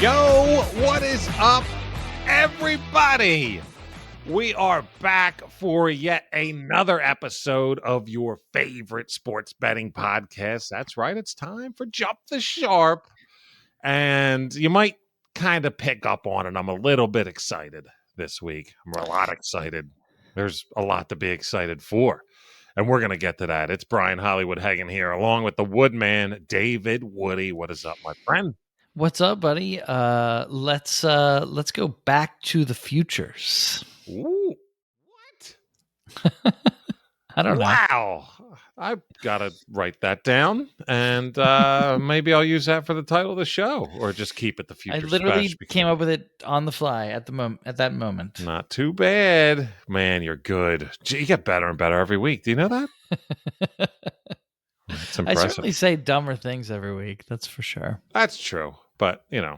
Yo, what is up, everybody? We are back for yet another episode of your favorite sports betting podcast. That's right, it's time for Jump the Sharp. And you might kind of pick up on it. I'm a little bit excited this week. I'm a lot excited. There's a lot to be excited for. And we're going to get to that. It's Brian Hollywood Hagen here, along with the Woodman, David Woody. What is up, my friend? What's up, buddy? Let's go back to the futures. Ooh, what? I don't know. Wow. I've got to write that down, and maybe I'll use that for the title of the show, or just keep it the future. I literally came up with it on the fly at that moment. Not too bad. Man, you're good. Gee, you get better and better every week. Do you know that? It's impressive. I certainly say dumber things every week. That's for sure. That's true. But, you know,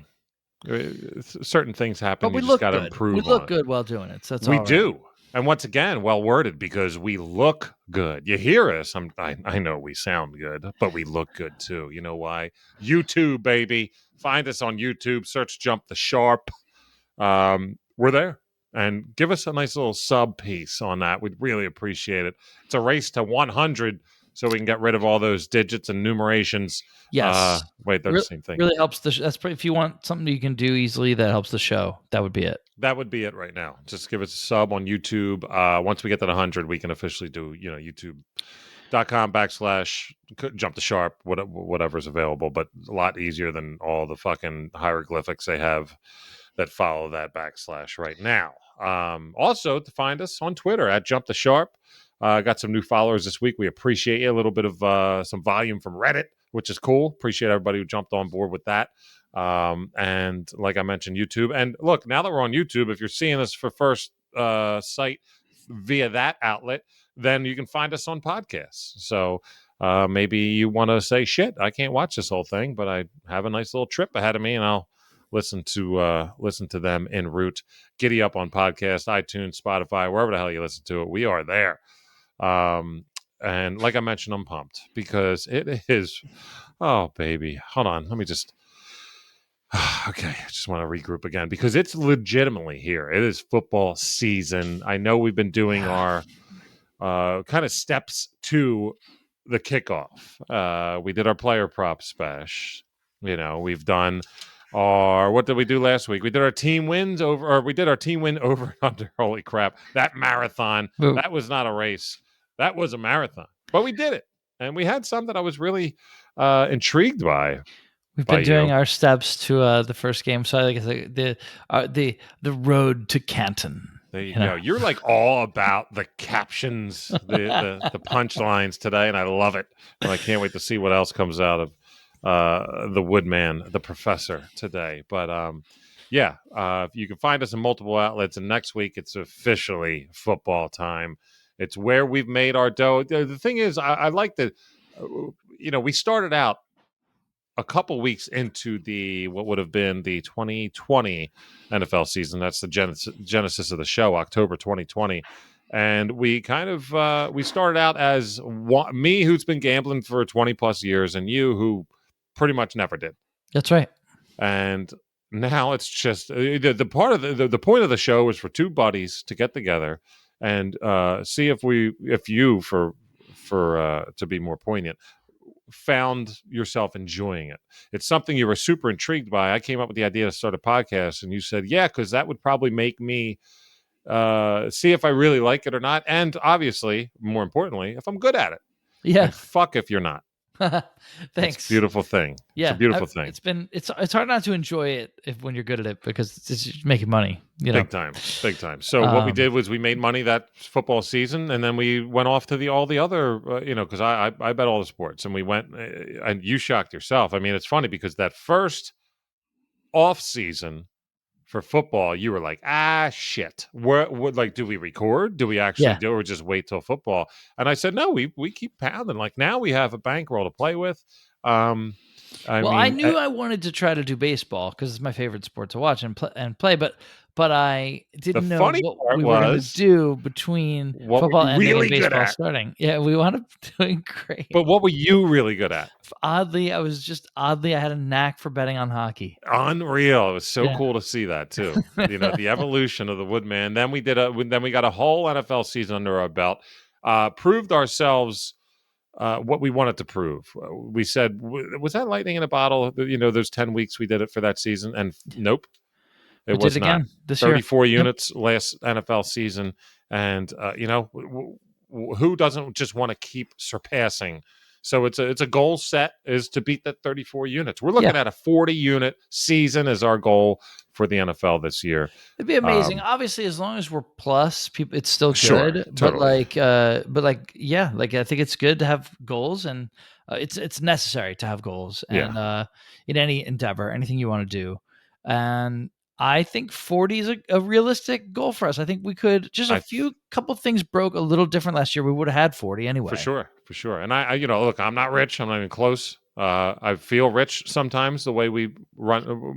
certain things happen. But we you look just got to good. improve We look on good it. while doing it. So that's We all right. do. And once again, well worded, because we look good. You hear us. I know we sound good, but we look good too. You know why? YouTube, baby. Find us on YouTube. Search Jump the Sharp. We're there. And give us a nice little sub piece on that. We'd really appreciate it. It's a race to 100, so we can get rid of all those digits and numerations. Yes. Wait, they're the same thing. Really helps if you want something you can do easily that helps the show, that would be it. That would be it right now. Just give us a sub on YouTube. Once we get to 100, we can officially do, youtube.com/jump the sharp, whatever's available, but a lot easier than all the fucking hieroglyphics they have that follow that / right now. Also, to find us on Twitter at Jump the Sharp. Got some new followers this week. We appreciate you. A little bit of some volume from Reddit, which is cool. Appreciate everybody who jumped on board with that. And like I mentioned, YouTube. And look, now that we're on YouTube, if you're seeing us for first sight via that outlet, then you can find us on podcasts. So maybe you want to say, shit, I can't watch this whole thing, but I have a nice little trip ahead of me, and I'll listen to them en route. Giddy Up on podcast, iTunes, Spotify, wherever the hell you listen to it. We are there. And like I mentioned, I'm pumped because it is, oh baby, hold on. Let me just, okay. I just want to regroup again because it's legitimately here. It is football season. I know we've been doing our, kind of steps to the kickoff. We did our player prop Spesh. We've done what did we do last week? We did our team wins over, or we did our team win over and under. Holy crap. That marathon, that was not a race. That was a marathon, but we did it. And we had some that I was really intrigued by. We've been doing our steps to the first game. So like the road to Canton. There you go. You're like all about the captions, the punchlines today. And I love it. And I can't wait to see what else comes out of the Woodman, the professor today. But you can find us in multiple outlets. And next week, it's officially football time. It's where we've made our dough. The thing is, I like that, we started out a couple weeks into what would have been the 2020 NFL season. That's the genesis of the show, October 2020. And we kind of, we started out as me, who's been gambling for 20 plus years, and you who pretty much never did. That's right. And now it's just the part of the point of the show is for two buddies to get together and see if you to be more poignant, found yourself enjoying it. It's something you were super intrigued by. I came up with the idea to start a podcast, and you said, yeah, because that would probably make me see if I really like it or not. And obviously, more importantly, if I'm good at it. Yeah. And fuck if you're not. Thanks. It's a beautiful thing. Yeah, it's a beautiful thing. It's hard not to enjoy it when you're good at it because it's just making money. Big time. So what we did was we made money that football season, and then we went off to all the other, because I bet all the sports, and we went, and you shocked yourself. I mean, it's funny because that first off season for football, you were like, shit. What like, do we record? Do we actually do, or just wait till football? And I said, no, we keep pounding. Like now we have a bankroll to play with. I Well, I mean, knew I wanted to try to do baseball because it's my favorite sport to watch and play, but I the didn't know funny what part we were gonna was, do between what were football you ending and really good baseball at? starting. Yeah, we wound up doing But great. what were you really good at? Oddly, I had a knack for betting on hockey. Unreal. It was so Yeah. cool to see that too. The evolution of the Woodman. Then we got a whole NFL season under our belt. Proved ourselves what we wanted to prove. We said, was that lightning in a bottle? Those 10 weeks we did it for that season, and nope, it We did was it not. again this year. 34 Yep. units last NFL season, and who doesn't just want to keep surpassing? So it's a goal set is to beat that 34 units. We're Yeah. looking at a 40 unit season as our goal for the NFL this year. It'd be amazing. Um, Obviously, as long as we're plus, people, it's still sure, good. totally. Yeah, like I think it's good to have goals, and it's necessary to have goals, Yeah, and in any endeavor, anything you want to do, and I think 40 is a realistic goal for us. I think we could just a I few couple things broke a little different last year. We would have had 40 For anyway. sure, for sure. And look, I'm not rich. I'm not even close. I feel rich sometimes the way we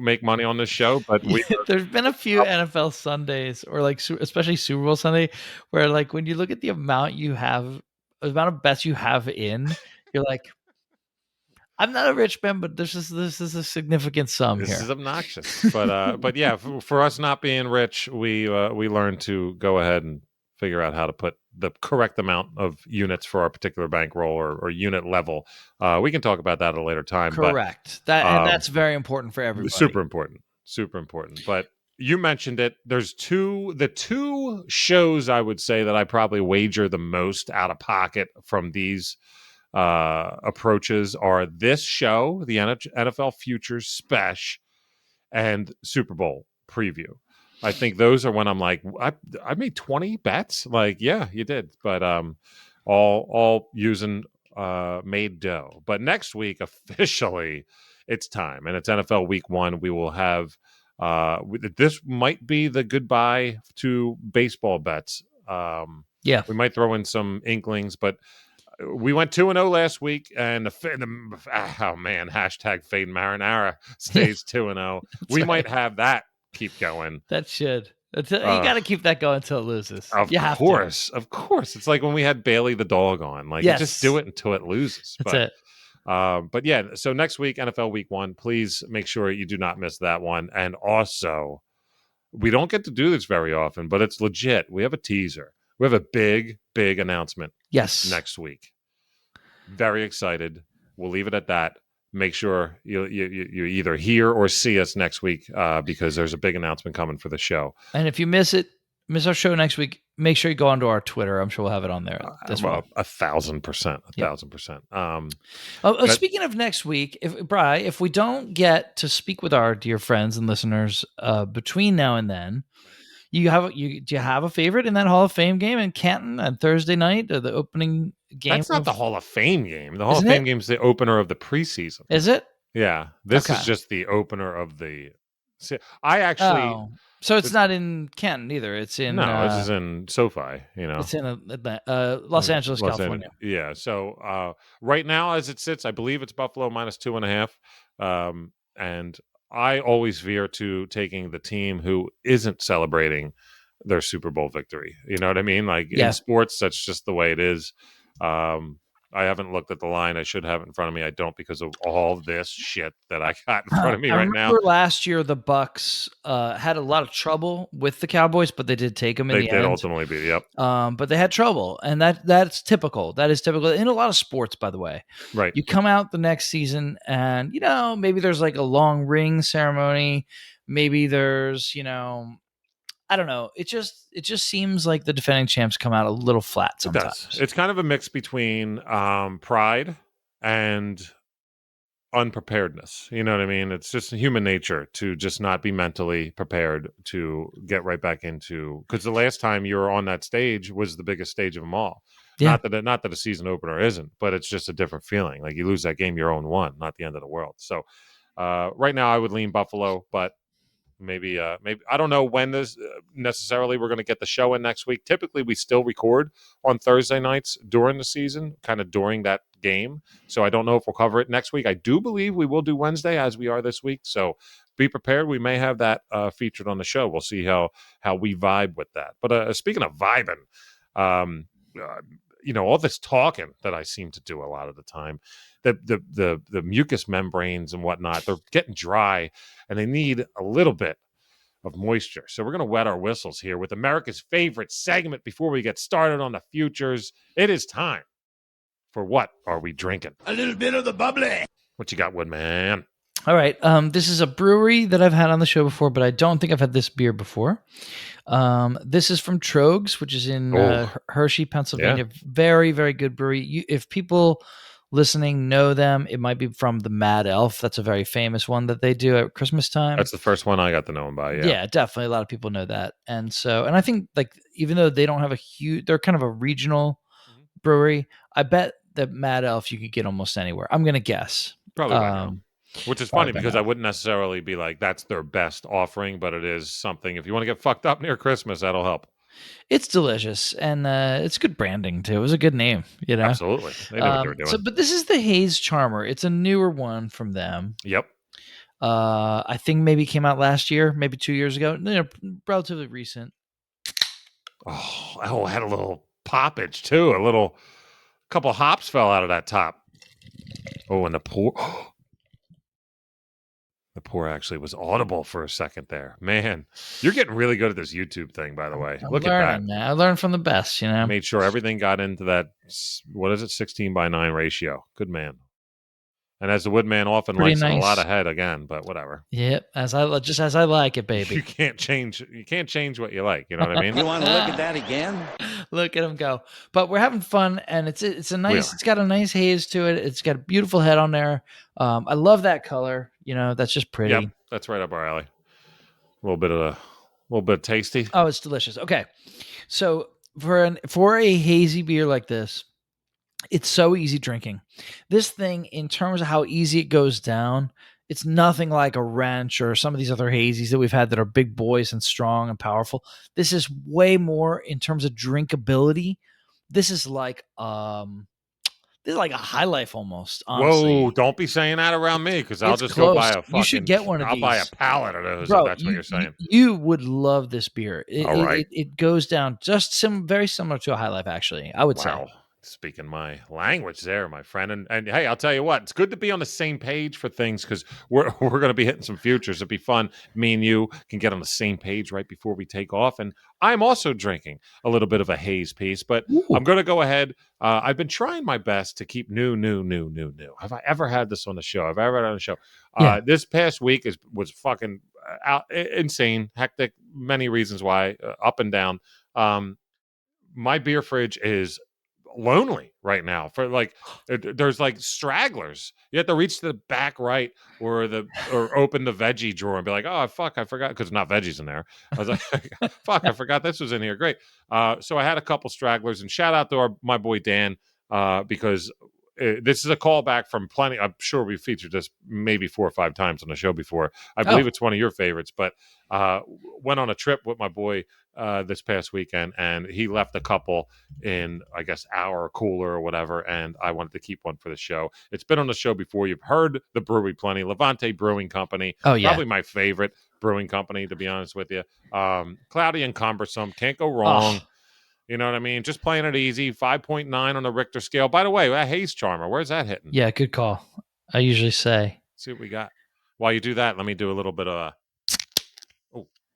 make money on this show, but we There's been a few NFL Sundays or like especially Super Bowl Sunday where like when you look at the amount you have, the amount of bets you have in, you're like, I'm not a rich man, but this is a significant sum this here. is obnoxious. But yeah, for us not being rich, we learned to go ahead and figure out how to put the correct amount of units for our particular bankroll or unit level. We can talk about that at a later time, but Correct. um, That's very important for everybody. super important, super important. But you mentioned it. There's the two shows I would say that I probably wager the most out of pocket from these approaches are this show, the NFL Futures Spesh, and Super Bowl preview. I think those are when I'm like, I made 20 bets. Like, yeah, you did, but all using made dough. But next week, officially, it's time, and it's NFL Week 1. We will have this might be the goodbye to baseball bets. Yeah. We might throw in some inklings, but we went 2-0 last week, and oh man, hashtag fade marinara stays 2-0. That's We might right. have that keep going. That should. You Uh, got to keep that going until it loses. of You have to. course, of course. It's like when we had Bailey the dog on. Like, you just do Yes. it until it loses. That's it. But yeah. So next week, NFL Week 1. Please make sure you do not miss that one. And also, we don't get to do this very often, but it's legit. We have a teaser. We have a big, big announcement Yes. next week. Very excited. We'll leave it at that. Make sure you either hear or see us next week because there's a big announcement coming for the show. And if you miss our show next week, make sure you go onto our Twitter. I'm sure we'll have it on there as well. 1,000%, Yep. 1,000%. Speaking of next week, if we don't get to speak with our dear friends and listeners between now and then, do you have a favorite in that Hall of Fame game in Canton on Thursday night, the opening game That's not of? the Hall of Fame game. The Hall of Isn't Fame it? game is the opener of the preseason. Is it? Yeah, this Okay. is just the opener of the. I actually Oh, so it's not in Canton either. It's in no, this is in SoFi. it's in Los Angeles, Los Angeles. California. Yeah. So right now, as it sits, I believe it's Buffalo -2.5. And I always veer to taking the team who isn't celebrating their Super Bowl victory. You know what I mean? Like in Yeah. sports, that's just the way it is. I haven't looked at the line. I should have it in front of me. I don't because of all this shit that I got in front of me I right now. remember last year the Bucks had a lot of trouble with the Cowboys, but they did take them in They the did end. ultimately beat. Yep. But they had trouble, and that's typical. That is typical in a lot of sports, by the way. Right. You come out the next season, and maybe there's like a long ring ceremony. Maybe there's I don't know. It just seems like the defending champs come out a little flat It does. sometimes. It's kind of a mix between pride and unpreparedness. You know what I mean? It's just human nature to just not be mentally prepared to get right back into, because the last time you were on that stage was the biggest stage of them all. Yeah. Not that a season opener isn't, but it's just a different feeling. Like you lose that game, you're 0-1, not the end of the world. So right now I would lean Buffalo, but Maybe I don't know when this necessarily we're going to get the show in next week. Typically, we still record on Thursday nights during the season, kind of during that game. So I don't know if we'll cover it next week. I do believe we will do Wednesday as we are this week. So be prepared. We may have that featured on the show. We'll see how we vibe with that. But speaking of vibing, um, uh, all this talking that I seem to do a lot of the time, the mucous membranes and whatnot, they're getting dry, and they need a little bit of moisture. So we're going to wet our whistles here with America's favorite segment before we get started on the futures. It is time for What Are We Drinking? A little bit of the bubbly. What you got, Woodman? All right. This is a brewery that I've had on the show before, but I don't think I've had this beer before. This is from Trogs, which is in Hershey, Pennsylvania. Yeah. Very, very good brewery. If people listening know them, it might be from the Mad Elf. That's a very famous one that they do at Christmas time. That's the first one I got to know them by. Yeah, definitely. A lot of people know that. And I think like even though they don't have they're kind of a regional brewery, I bet that Mad Elf you could get almost anywhere. I'm going to guess. Probably by now. Which is funny because I wouldn't necessarily be like, that's their best offering, but it is something. If you want to get fucked up near Christmas, that'll help. It's delicious, and it's good branding, too. It was a good name, Absolutely. They know what they were doing. But this is the Haze Charmer. It's a newer one from them. Yep. I think maybe it came out last year, maybe 2 years ago. Relatively recent. Oh, it had a little poppage, too. A couple hops fell out of that top. Oh, and the pour actually was audible for a second there. Man, you're getting really good at this YouTube thing, by the way. Look at that. Man. I learned from the best, Made sure everything got into that, 16:9 ratio. Good man. And as the Woodman often likes, a lot ahead again, but whatever. Yep, as I like it, baby. You can't change what you like. You know what I mean? You want to look at that again? Look at him go. But we're having fun, and it's a nice. It's got a nice haze to it. It's got a beautiful head on there. I love that color. That's just pretty. Yep, that's right up our alley. A little bit tasty. Oh, it's delicious. Okay, so for a hazy beer like this, it's so easy drinking. This thing, in terms of how easy it goes down, it's nothing like a wrench or some of these other hazies that we've had that are big boys and strong and powerful. This is way more in terms of drinkability. This is like a High Life almost. Honestly. Whoa! Don't be saying that around me because I'll just go buy a fucking. You should get one of these. I'll buy a pallet of those. Bro, if that's what you're saying. You would love this beer. All right. It goes down just very similar to a High Life. Actually, I would say. Speaking my language there, my friend. And hey, I'll tell you what, it's good to be on the same page for things because we're going to be hitting some futures. It'd be fun. Me and you can get on the same page right before we take off. And I'm also drinking a little bit of a haze piece, but I'm going to go ahead. I've been trying my best to keep new. Have I ever had this on the show? Have I ever had it on the show? Yeah. This past week was fucking insane, hectic, many reasons why, up and down. My beer fridge is lonely right now for there's like stragglers. You have to reach to the back right or open the veggie drawer and be like, oh fuck, I forgot, because not veggies in there. I was like, fuck, I forgot this was in here. Great. So I had a couple stragglers, and shout out to my boy Dan, because this is a callback from plenty. I'm sure we featured this maybe 4 or 5 times on the show before. I believe it's one of your favorites, but went on a trip with my boy this past weekend, and he left a couple in, I guess, our cooler or whatever, and I wanted to keep one for the show. It's been on the show before. You've heard the brewery plenty. Levante Brewing Company. Oh, yeah. Probably my favorite brewing company, to be honest with you. Cloudy and cumbersome. Can't go wrong. You know what I mean? Just playing it easy. 5.9 on the Richter scale. By the way, that Haze Charmer, where's that hitting? Yeah, good call. I usually say. Let's see what we got. While you do that, let me do a little bit of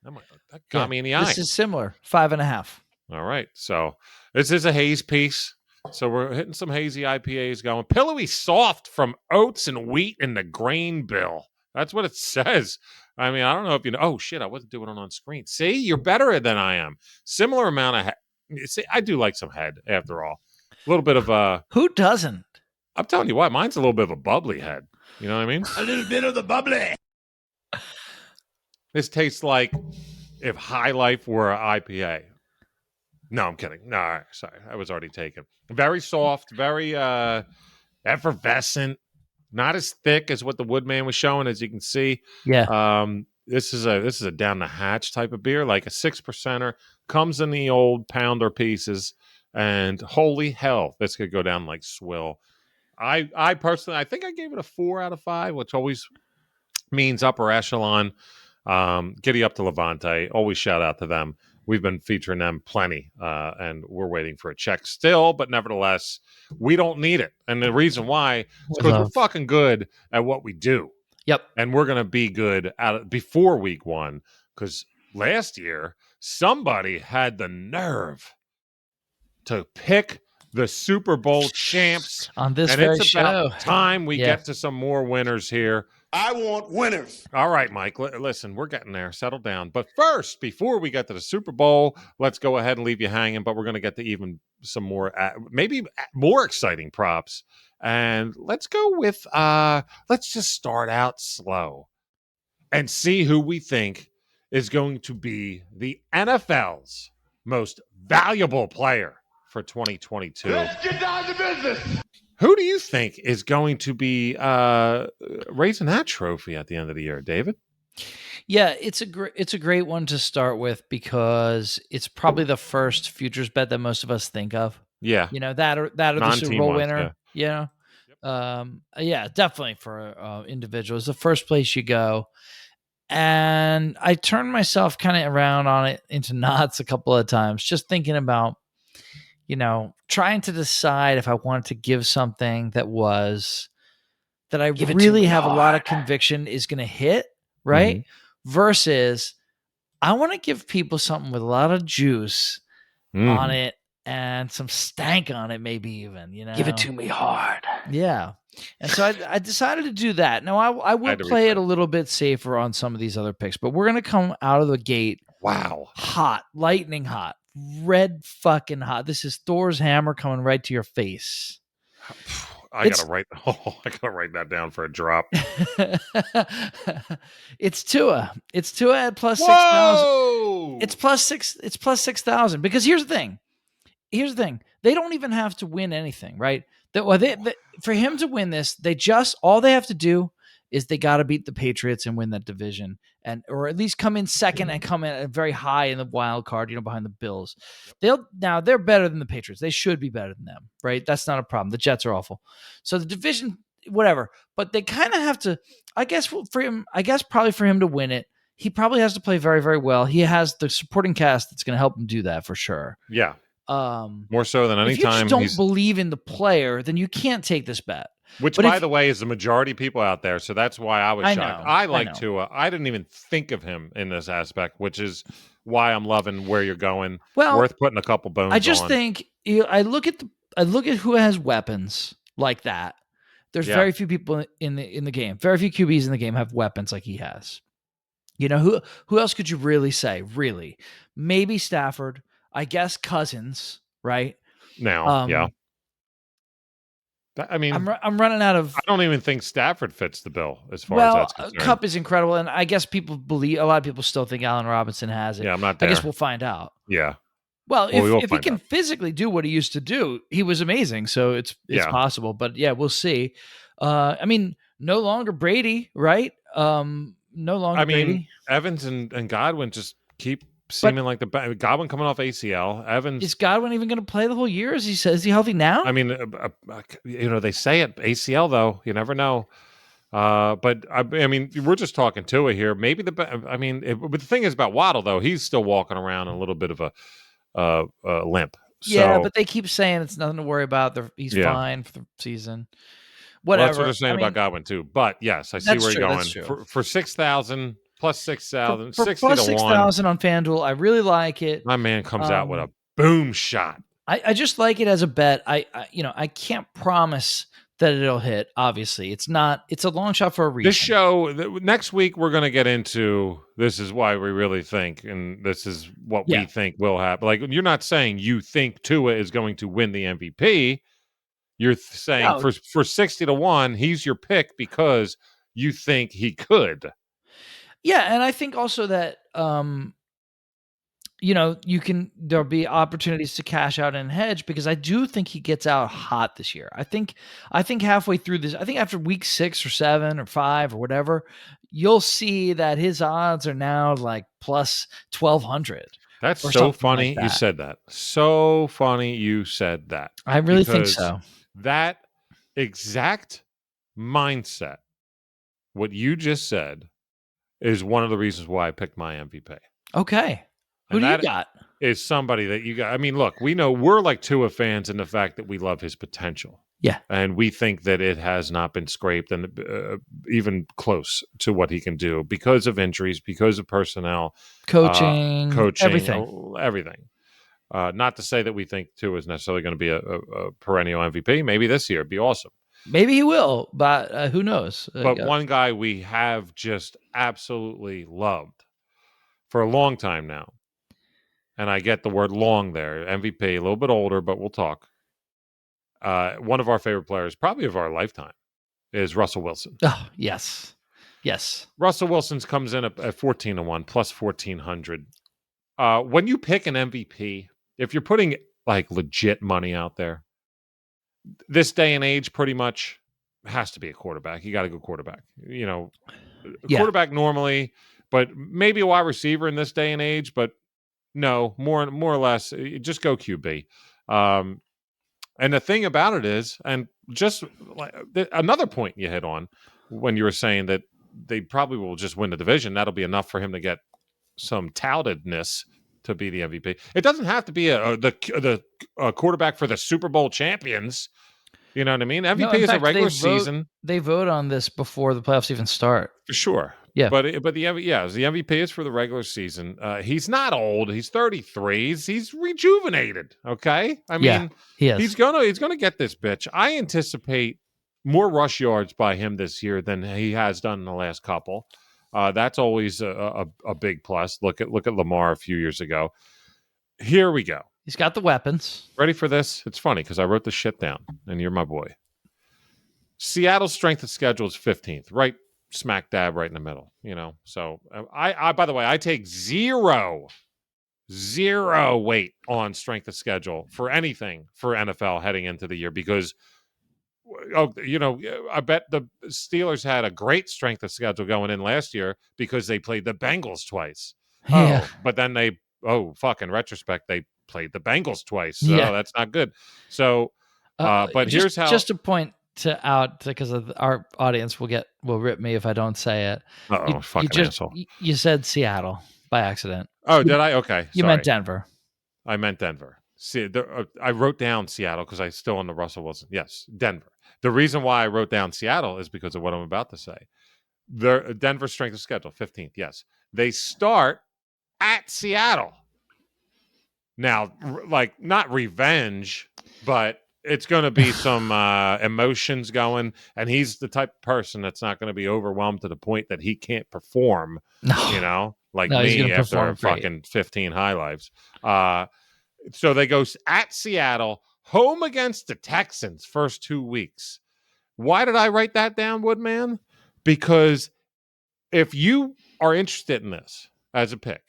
that got me in the eye. This is similar. 5.5. All right. So this is a haze piece. So we're hitting some hazy IPAs going. Pillowy soft from oats and wheat in the grain bill. That's what it says. I mean, I don't know if you know. Oh, shit, I wasn't doing it on screen. See, you're better than I am. Similar amount of head. See, I do like some head, after all. A little bit of Who doesn't? I'm telling you what, mine's a little bit of a bubbly head. You know what I mean? A little bit of the bubbly. This tastes like if High Life were an IPA. No, I'm kidding. No, sorry. I was already taken. Very soft, very effervescent. Not as thick as what the Woodman was showing, as you can see. Yeah. this is a down the hatch type of beer, like a 6%er, comes in the old pounder pieces, and holy hell, this could go down like swill. I personally, I think I gave it a 4 out of 5, which always means upper echelon. Giddy Up to Levante, always shout out to them. We've been featuring them plenty, and we're waiting for a check still, but nevertheless, we don't need it. And the reason why is because we're fucking good at what we do. Yep. And we're going to be good before week 1, because last year, somebody had the nerve to pick the Super Bowl champs on this and very it's show. about time we get to some more winners here. I want winners. All right, Mike. Listen, we're getting there. Settle down. But first, before we get to the Super Bowl, let's go ahead and leave you hanging. But we're going to get to even some more, maybe more exciting props. And let's go with, let's just start out slow and see who we think is going to be the NFL's most valuable player for 2022. Let's get down to business. Who do you think is going to be raising that trophy at the end of the year, David? Yeah, it's a great one to start with because it's probably the first futures bet that most of us think of. Yeah, that or the Super Bowl winner. Yeah. Yeah, definitely for individuals, the first place you go. And I turned myself kind of around on it into knots a couple of times, just thinking about, trying to decide if I wanted to give something that I really have a lot of conviction is going to hit, right? Mm-hmm. Versus I want to give people something with a lot of juice on it and some stank on it, maybe even, Give it to me hard. Yeah. And so I decided to do that. Now, I will play it a little bit safer on some of these other picks, but we're going to come out of the gate. Wow. Hot, lightning hot, red fucking hot. This is Thor's hammer coming right to your face. I gotta write that down for a drop. It's Tua. It's Tua at plus 6,000. It's plus 6,000 because here's the thing. They don't even have to win anything, right? For him to win this, all they have to do is they got to beat the Patriots and win that division, or at least come in second and come in very high in the wild card, behind the Bills. They're better than the Patriots. They should be better than them, right? That's not a problem. The Jets are awful. So the division, whatever, but they kind of have to, probably for him to win it, he probably has to play very, very well. He has the supporting cast that's going to help him do that for sure. Yeah. More so than any time. If you just don't believe in the player, then you can't take this bet. Which, by the way, is the majority of people out there. So that's why I was shocked. I like Tua. I didn't even think of him in this aspect, which is why I'm loving where you're going. Well, worth putting a couple bones on. I just think I look at who has weapons like that. There's very few people in the game. Very few QBs in the game have weapons like he has. Who else could you really say? Really, maybe Stafford. I guess Cousins. Right now, yeah. I mean, I'm running out of. I don't even think Stafford fits the bill as far as that's concerned. Kupp is incredible, and I guess a lot of people still think Allen Robinson has it. Yeah, I'm not there. I guess we'll find out. Yeah. Well, if he can physically do what he used to do, he was amazing. So it's possible, but yeah, we'll see. I mean, no longer Brady, right? No longer Brady. Evans and Godwin just keep seeming like Godwin coming off ACL. Evans, is Godwin even going to play the whole year? Is he healthy now? I mean, they say it ACL though. You never know. But I mean, we're just talking Tua here. Maybe but the thing is about Waddle though. He's still walking around in a little bit of a limp. Yeah, but they keep saying it's nothing to worry about. He's fine for the season. Whatever. Well, that's what they're saying about Godwin too. But yes, I see where you're going. For 6,000. Plus 6,000, 60 to 1. Plus 6,000 on FanDuel. I really like it. My man comes out with a boom shot. I just like it as a bet. I can't promise that it'll hit. Obviously, it's a long shot for a reason. This show next week we're going to get into. This is why we really think, and this is what we think will happen. Like you're not saying you think Tua is going to win the MVP. You're saying for 60 to 1, he's your pick because you think he could. Yeah, and I think also that there'll be opportunities to cash out and hedge, because I do think he gets out hot this year. I think halfway through this, I think after week 6 or 7 or 5 or whatever, you'll see that his odds are now like plus 1,200. That's or so something funny like you that. said that. So funny you said that. I really think Because so. that exact mindset, what you just said, is one of the reasons why I picked my MVP. Okay. Who And do you that got? is somebody that you got. I mean, look, we know we're like Tua fans in the fact that we love his potential. Yeah. And we think that it has not been scraped and even close to what he can do because of injuries, because of personnel, Coaching, everything. everything. Not to say that we think Tua is necessarily going to be a perennial MVP. Maybe this year it'd be awesome. Maybe he will, but who knows? But one guy we have just absolutely loved for a long time now, and I get the word long there, MVP, a little bit older, but we'll talk. One of our favorite players, probably of our lifetime, is Russell Wilson. Oh, yes. Yes. Russell Wilson's comes in at 14-1, plus 1,400. When you pick an MVP, if you're putting like legit money out there, this day and age pretty much has to be a quarterback. You got to go quarterback. Quarterback normally, but maybe a wide receiver in this day and age, but no, more or less, just go QB. And the thing about it is, and just like another point you hit on when you were saying that they probably will just win the division, that'll be enough for him to get some toutedness to be the MVP. It doesn't have to be the quarterback for the Super Bowl champions. You know what I mean? MVP is a regular season. They vote on this before the playoffs even start. For sure. Yeah. But the MVP is for the regular season. He's not old. He's 33. He's rejuvenated. Okay. I mean, he is. he's gonna get this bitch. I anticipate more rush yards by him this year than he has done in the last couple. That's always a big plus. Look at Lamar a few years ago. Here we go. He's got the weapons. Ready for this? It's funny because I wrote this shit down, and you're my boy. Seattle's strength of schedule is 15th, right smack dab right in the middle. So I by the way, I take zero weight on strength of schedule for anything for NFL heading into the year because I bet the Steelers had a great strength of schedule going in last year because they played the Bengals twice. Yeah. But then in retrospect, they played the Bengals twice. So yeah. that's not good. So, but here's how. Just a point to out, because our audience will rip me if I don't say it. Asshole. You said Seattle by accident. Oh, did I? Okay. You meant Denver. I meant Denver. See, I wrote down Seattle because I still on the Russell Wilson. Yes, Denver. The reason why I wrote down Seattle is because of what I'm about to say. Their Denver strength of schedule, 15th. Yes. They start at Seattle. Now, like, not revenge, but it's going to be some emotions going. And he's the type of person that's not going to be overwhelmed to the point that he can't perform, me after fucking 15 high lives. So they go at Seattle, home against the Texans, first 2 weeks. Why did I write that down, Woodman? Because if you are interested in this as a pick,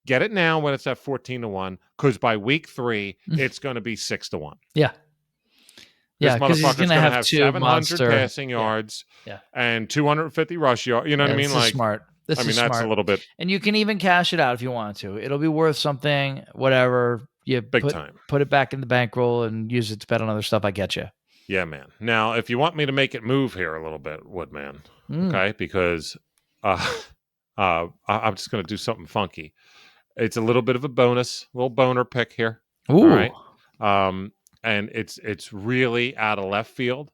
get it now when it's at 14-1, because by week 3, it's going to be 6-1. Yeah. This motherfucker's going to have 700 passing yards yeah. and 250 rush yards. You know what I mean? This is smart. That's a little bit. And you can even cash it out if you want to. It'll be worth something, whatever. You Big time. Put it back in the bankroll and use it to bet on other stuff. I get you. Yeah, man. Now, if you want me to make it move here a little bit, Woodman, okay? Because I'm just going to do something funky. It's a little bit of a bonus, little boner pick here. Ooh. All right. And it's really out of left field,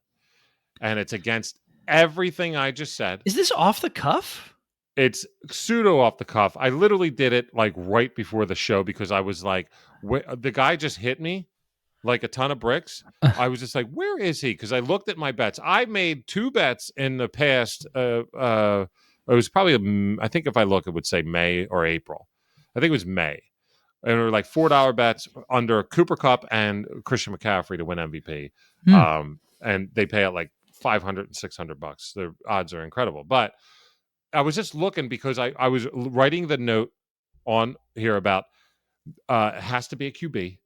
and it's against everything I just said. Is this off the cuff? It's pseudo off the cuff. I literally did it like right before the show because I was like, the guy just hit me like a ton of bricks. I was just like, where is he? Because I looked at my bets. I made 2 bets in the past. It was probably, I think if I look, it would say May or April. I think it was May. And they were like $4 bets under Cooper Kupp and Christian McCaffrey to win MVP. And they pay out like $500 and $600. The odds are incredible. But I was just looking because I was writing the note on here about It has to be a QB.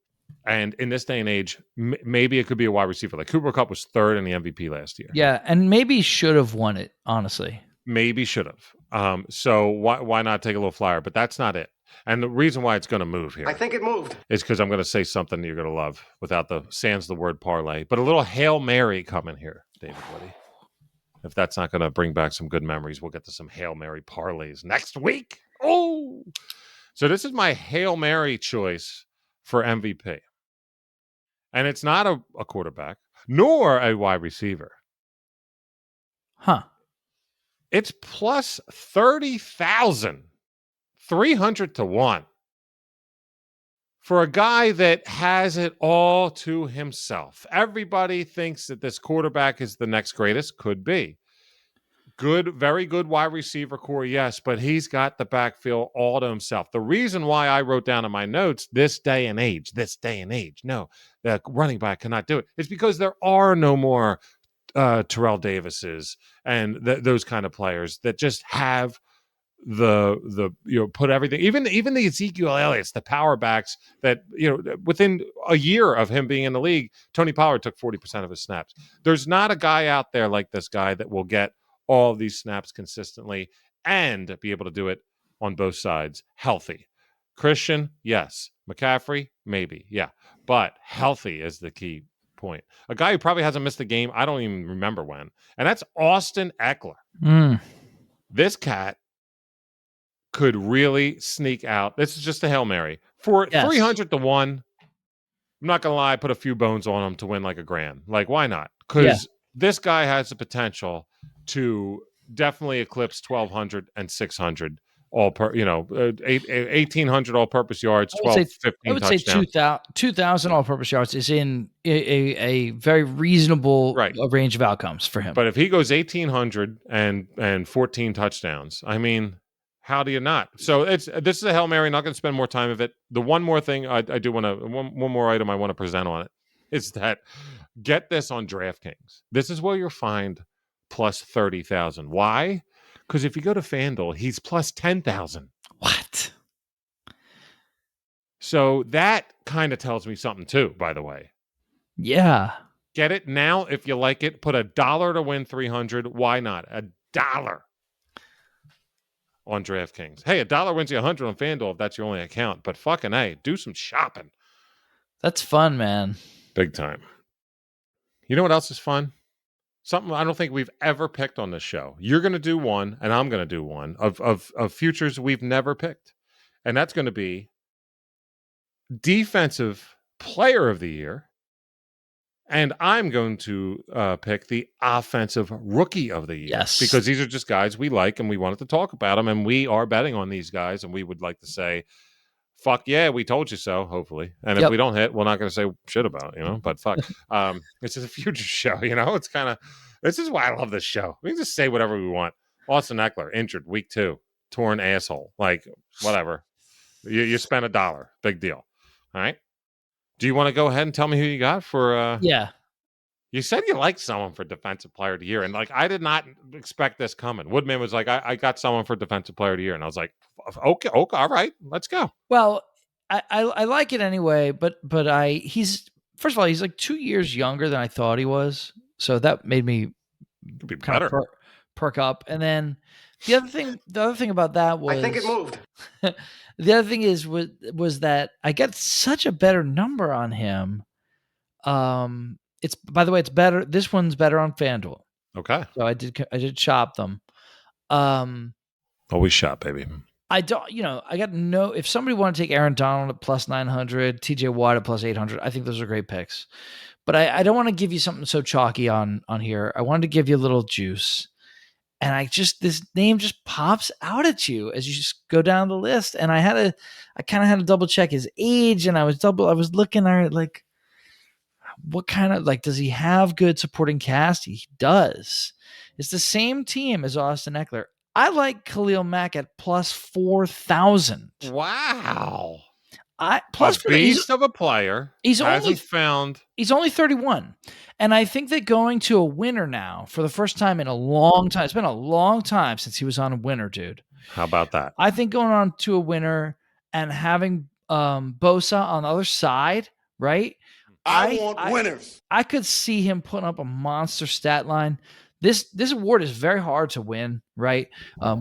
And in this day and age, maybe it could be a wide receiver. Like Cooper Kupp was third in the MVP last year. Yeah, and maybe should have won it, honestly. Maybe should have. So why not take a little flyer? But that's not it. And the reason why it's going to move here, I think it moved. is because I'm going to say something you're going to love without the sans the word parlay. But a little Hail Mary coming here, David Woody. If that's not going to bring back some good memories, we'll get to some Hail Mary parlays next week. Oh, so this is my Hail Mary choice for MVP. And it's not a quarterback, nor a wide receiver. Huh. It's plus 30,300 to 1 for a guy that has it all to himself. Everybody thinks that this quarterback is the next greatest. Could be. Good, very good wide receiver core, yes, but he's got the backfield all to himself. The reason why I wrote down in my notes, this day and age, no, the running back cannot do it. It's because there are no more Terrell Davises and those kind of players that just have the put everything, even the Ezekiel Elliott's, the power backs that within a year of him being in the league, Tony Pollard took 40% of his snaps. There's not a guy out there like this guy that will get all of these snaps consistently and be able to do it on both sides healthy. Christian, yes. McCaffrey, maybe, yeah, but healthy is the key point. A guy who probably hasn't missed a game, I don't even remember when, and that's Austin Eckler. This cat could really sneak out. This is just a Hail Mary. For 300 to 1, I'm not going to lie, put a few bones on him to win like a grand. Like, why not? Because this guy has the potential to definitely eclipse 1,200 and 600 all per, 1,800 all-purpose yards, 15 I would touchdowns. say 2,000 all-purpose yards is in a very reasonable range of outcomes for him. But if he goes 1,800 and 14 touchdowns, I mean, how do you not? So this is a Hail Mary. Not going to spend more time of it. The one more thing I do want to one more item I want to present on it is that get this on DraftKings. This is where you'll find plus 30,000. Why? Because if you go to FanDuel, he's plus 10,000. What? So that kind of tells me something too, by the way. Yeah. Get it now if you like it. Put $1 to win 300. Why not? $1 on DraftKings. Hey, $1 wins you 100 on FanDuel if that's your only account. But fucking hey, do some shopping. That's fun, man. Big time. You know what else is fun? Something I don't think we've ever picked on this show. You're going to do one, and I'm going to do one of futures we've never picked. And that's going to be Defensive Player of the Year. And I'm going to pick the Offensive Rookie of the Year. Yes. Because these are just guys we like, and we wanted to talk about them, and we are betting on these guys, and we would like to say, fuck yeah, we told you so, hopefully. And if we don't hit, we're not going to say shit about it, but fuck. This is a future show, it's kind of, this is why I love this show. We can just say whatever we want. Austin Eckler, injured, week 2, torn asshole, like, whatever. You spent $1, big deal. All right? Do you want to go ahead and tell me who you got for? Yeah. You said you liked someone for Defensive Player of the Year, and like I did not expect this coming. Woodman was like, I got someone for Defensive Player of the Year, and I was like, okay, all right, let's go. Well, I like it anyway, but he's first of all, he's like 2 years younger than I thought he was, so that made me kind of perk up. And then the other thing about that was, I think it moved. The other thing was that I get such a better number on him. It's, by the way, it's better. This one's better on FanDuel. Okay. So I did shop them. Always shop, baby. I don't, I got no, if somebody want to take Aaron Donald at plus 900, TJ Watt at plus 800, I think those are great picks. But I don't want to give you something so chalky on here. I wanted to give you a little juice. And this name just pops out at you as you just go down the list. And I kind of had to double check his age, and I was looking at like, what kind of, like, does he have good supporting cast? He does. It's the same team as Austin Eckler. I like Khalil Mack at plus 4,000. Wow. Plus a beast of a player. He's only 31. And I think that going to a winner now for the first time in a long time, it's been a long time since he was on a winner, dude. How about that? I think going on to a winner and having Bosa on the other side, right? I want winners. I could see him putting up a monster stat line. This award is very hard to win, right?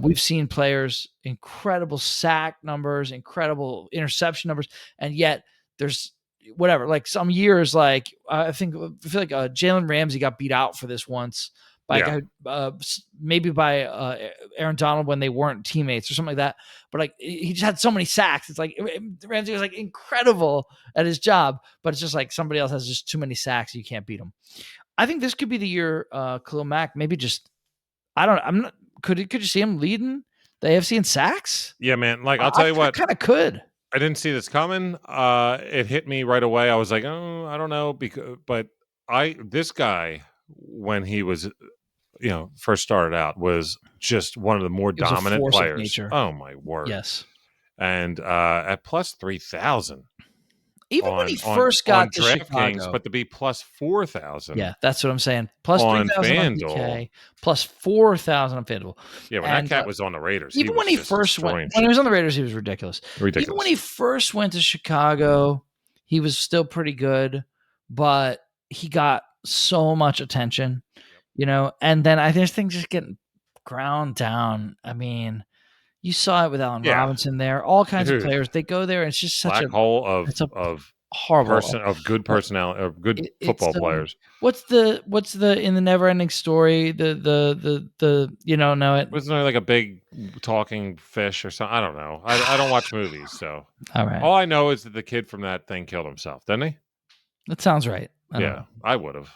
We've seen players incredible sack numbers, incredible interception numbers, and yet there's whatever. Like some years, like I feel like Jalen Ramsey got beat out for this once by a guy, maybe by Aaron Donald when they weren't teammates or something like that. But like he just had so many sacks. It's like Ramsey was like incredible at his job, but it's just like somebody else has just too many sacks. You can't beat him. I think this could be the year Khalil Mack maybe just I'm not could you see him leading the AFC in sacks? Yeah, man. Like I'll tell you what, I kind of could. I didn't see this coming. It hit me right away. I was like, oh, I don't know, but this guy when he was first started out was just one of the more dominant players. Oh my word! Yes, and at plus 3,000. Even when he first got to Chicago, but to be plus 4,000. Yeah, that's what I'm saying. Plus 3,000 on DK, plus 4,000 on FanDuel. Yeah, when that cat was on the Raiders, even when he first went, when he was on the Raiders, he was ridiculous. Even when he first went to Chicago, he was still pretty good, but he got so much attention, and then I just think just getting ground down. I mean, you saw it with Allen Robinson there. All kinds of players, they go there, and it's just such black hole of horrible of good personality, of good football players. What's the in the never ending story? The know it wasn't there like a big talking fish or something? I don't know. I don't watch movies, so all right. All I know is that the kid from that thing killed himself, didn't he? That sounds right. I would have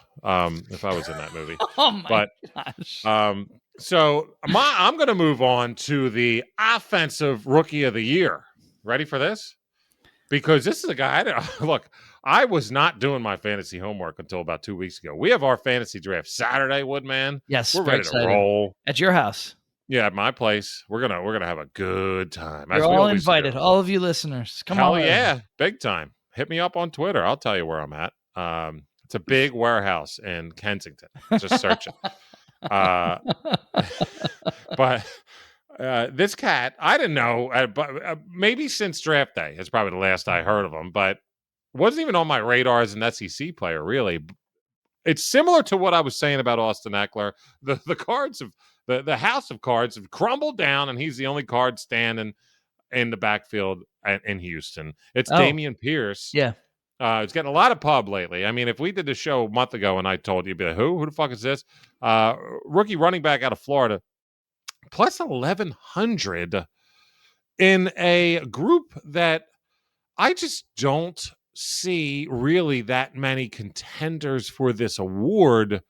if I was in that movie. Oh my gosh. So I'm going to move on to the offensive rookie of the year. Ready for this? Because this is a guy. Look, I was not doing my fantasy homework until about 2 weeks ago. We have our fantasy draft Saturday, Woodman. Yes, we're ready to roll at your house. Yeah, at my place. We're gonna have a good time. You're all invited, all of you listeners. Come on, yeah, big time. Hit me up on Twitter. I'll tell you where I'm at. It's a big warehouse in Kensington. Just search it. But this cat, I didn't know, but maybe since draft day is probably the last I heard of him, but wasn't even on my radar as an SEC player, really. It's similar to what I was saying about Austin Eckler. The cards of the house of cards have crumbled down, and he's the only card standing in the backfield in Houston. It's Dameon Pierce. Yeah. It's getting a lot of pub lately. I mean, if we did the show a month ago and I told you, you'd be like, who the fuck is this? Rookie running back out of Florida, plus 1,100 in a group that I just don't see really that many contenders for this award,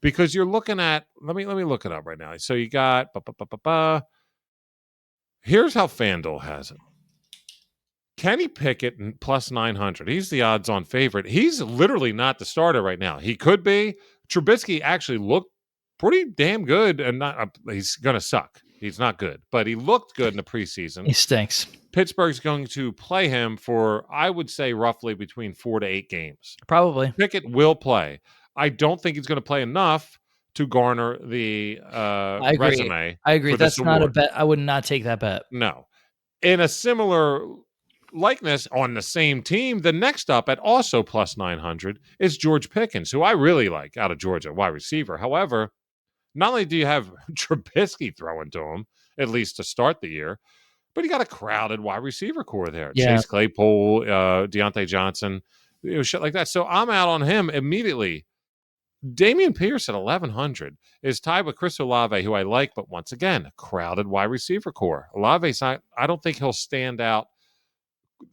because you're looking at, let me look it up right now. So you got, here's how FanDuel has it. Kenny Pickett plus 900. He's the odds-on favorite. He's literally not the starter right now. He could be. Trubisky actually looked pretty damn good, and he's going to suck. He's not good, but he looked good in the preseason. He stinks. Pittsburgh's going to play him for, I would say, roughly between 4 to 8 games. Probably. Pickett will play. I don't think he's going to play enough to garner the resume. I agree. That's not a bet. I would not take that bet. No. In a similar likeness on the same team, the next up at also plus 900 is George Pickens, who I really like out of Georgia, wide receiver. However, not only do you have Trubisky throwing to him, at least to start the year, but you got a crowded wide receiver core there. Yeah. Chase Claypool, Deontay Johnson, shit like that. So I'm out on him immediately. Dameon Pierce at 1,100 is tied with Chris Olave, who I like, but once again, crowded wide receiver core. Olave's not, I don't think he'll stand out.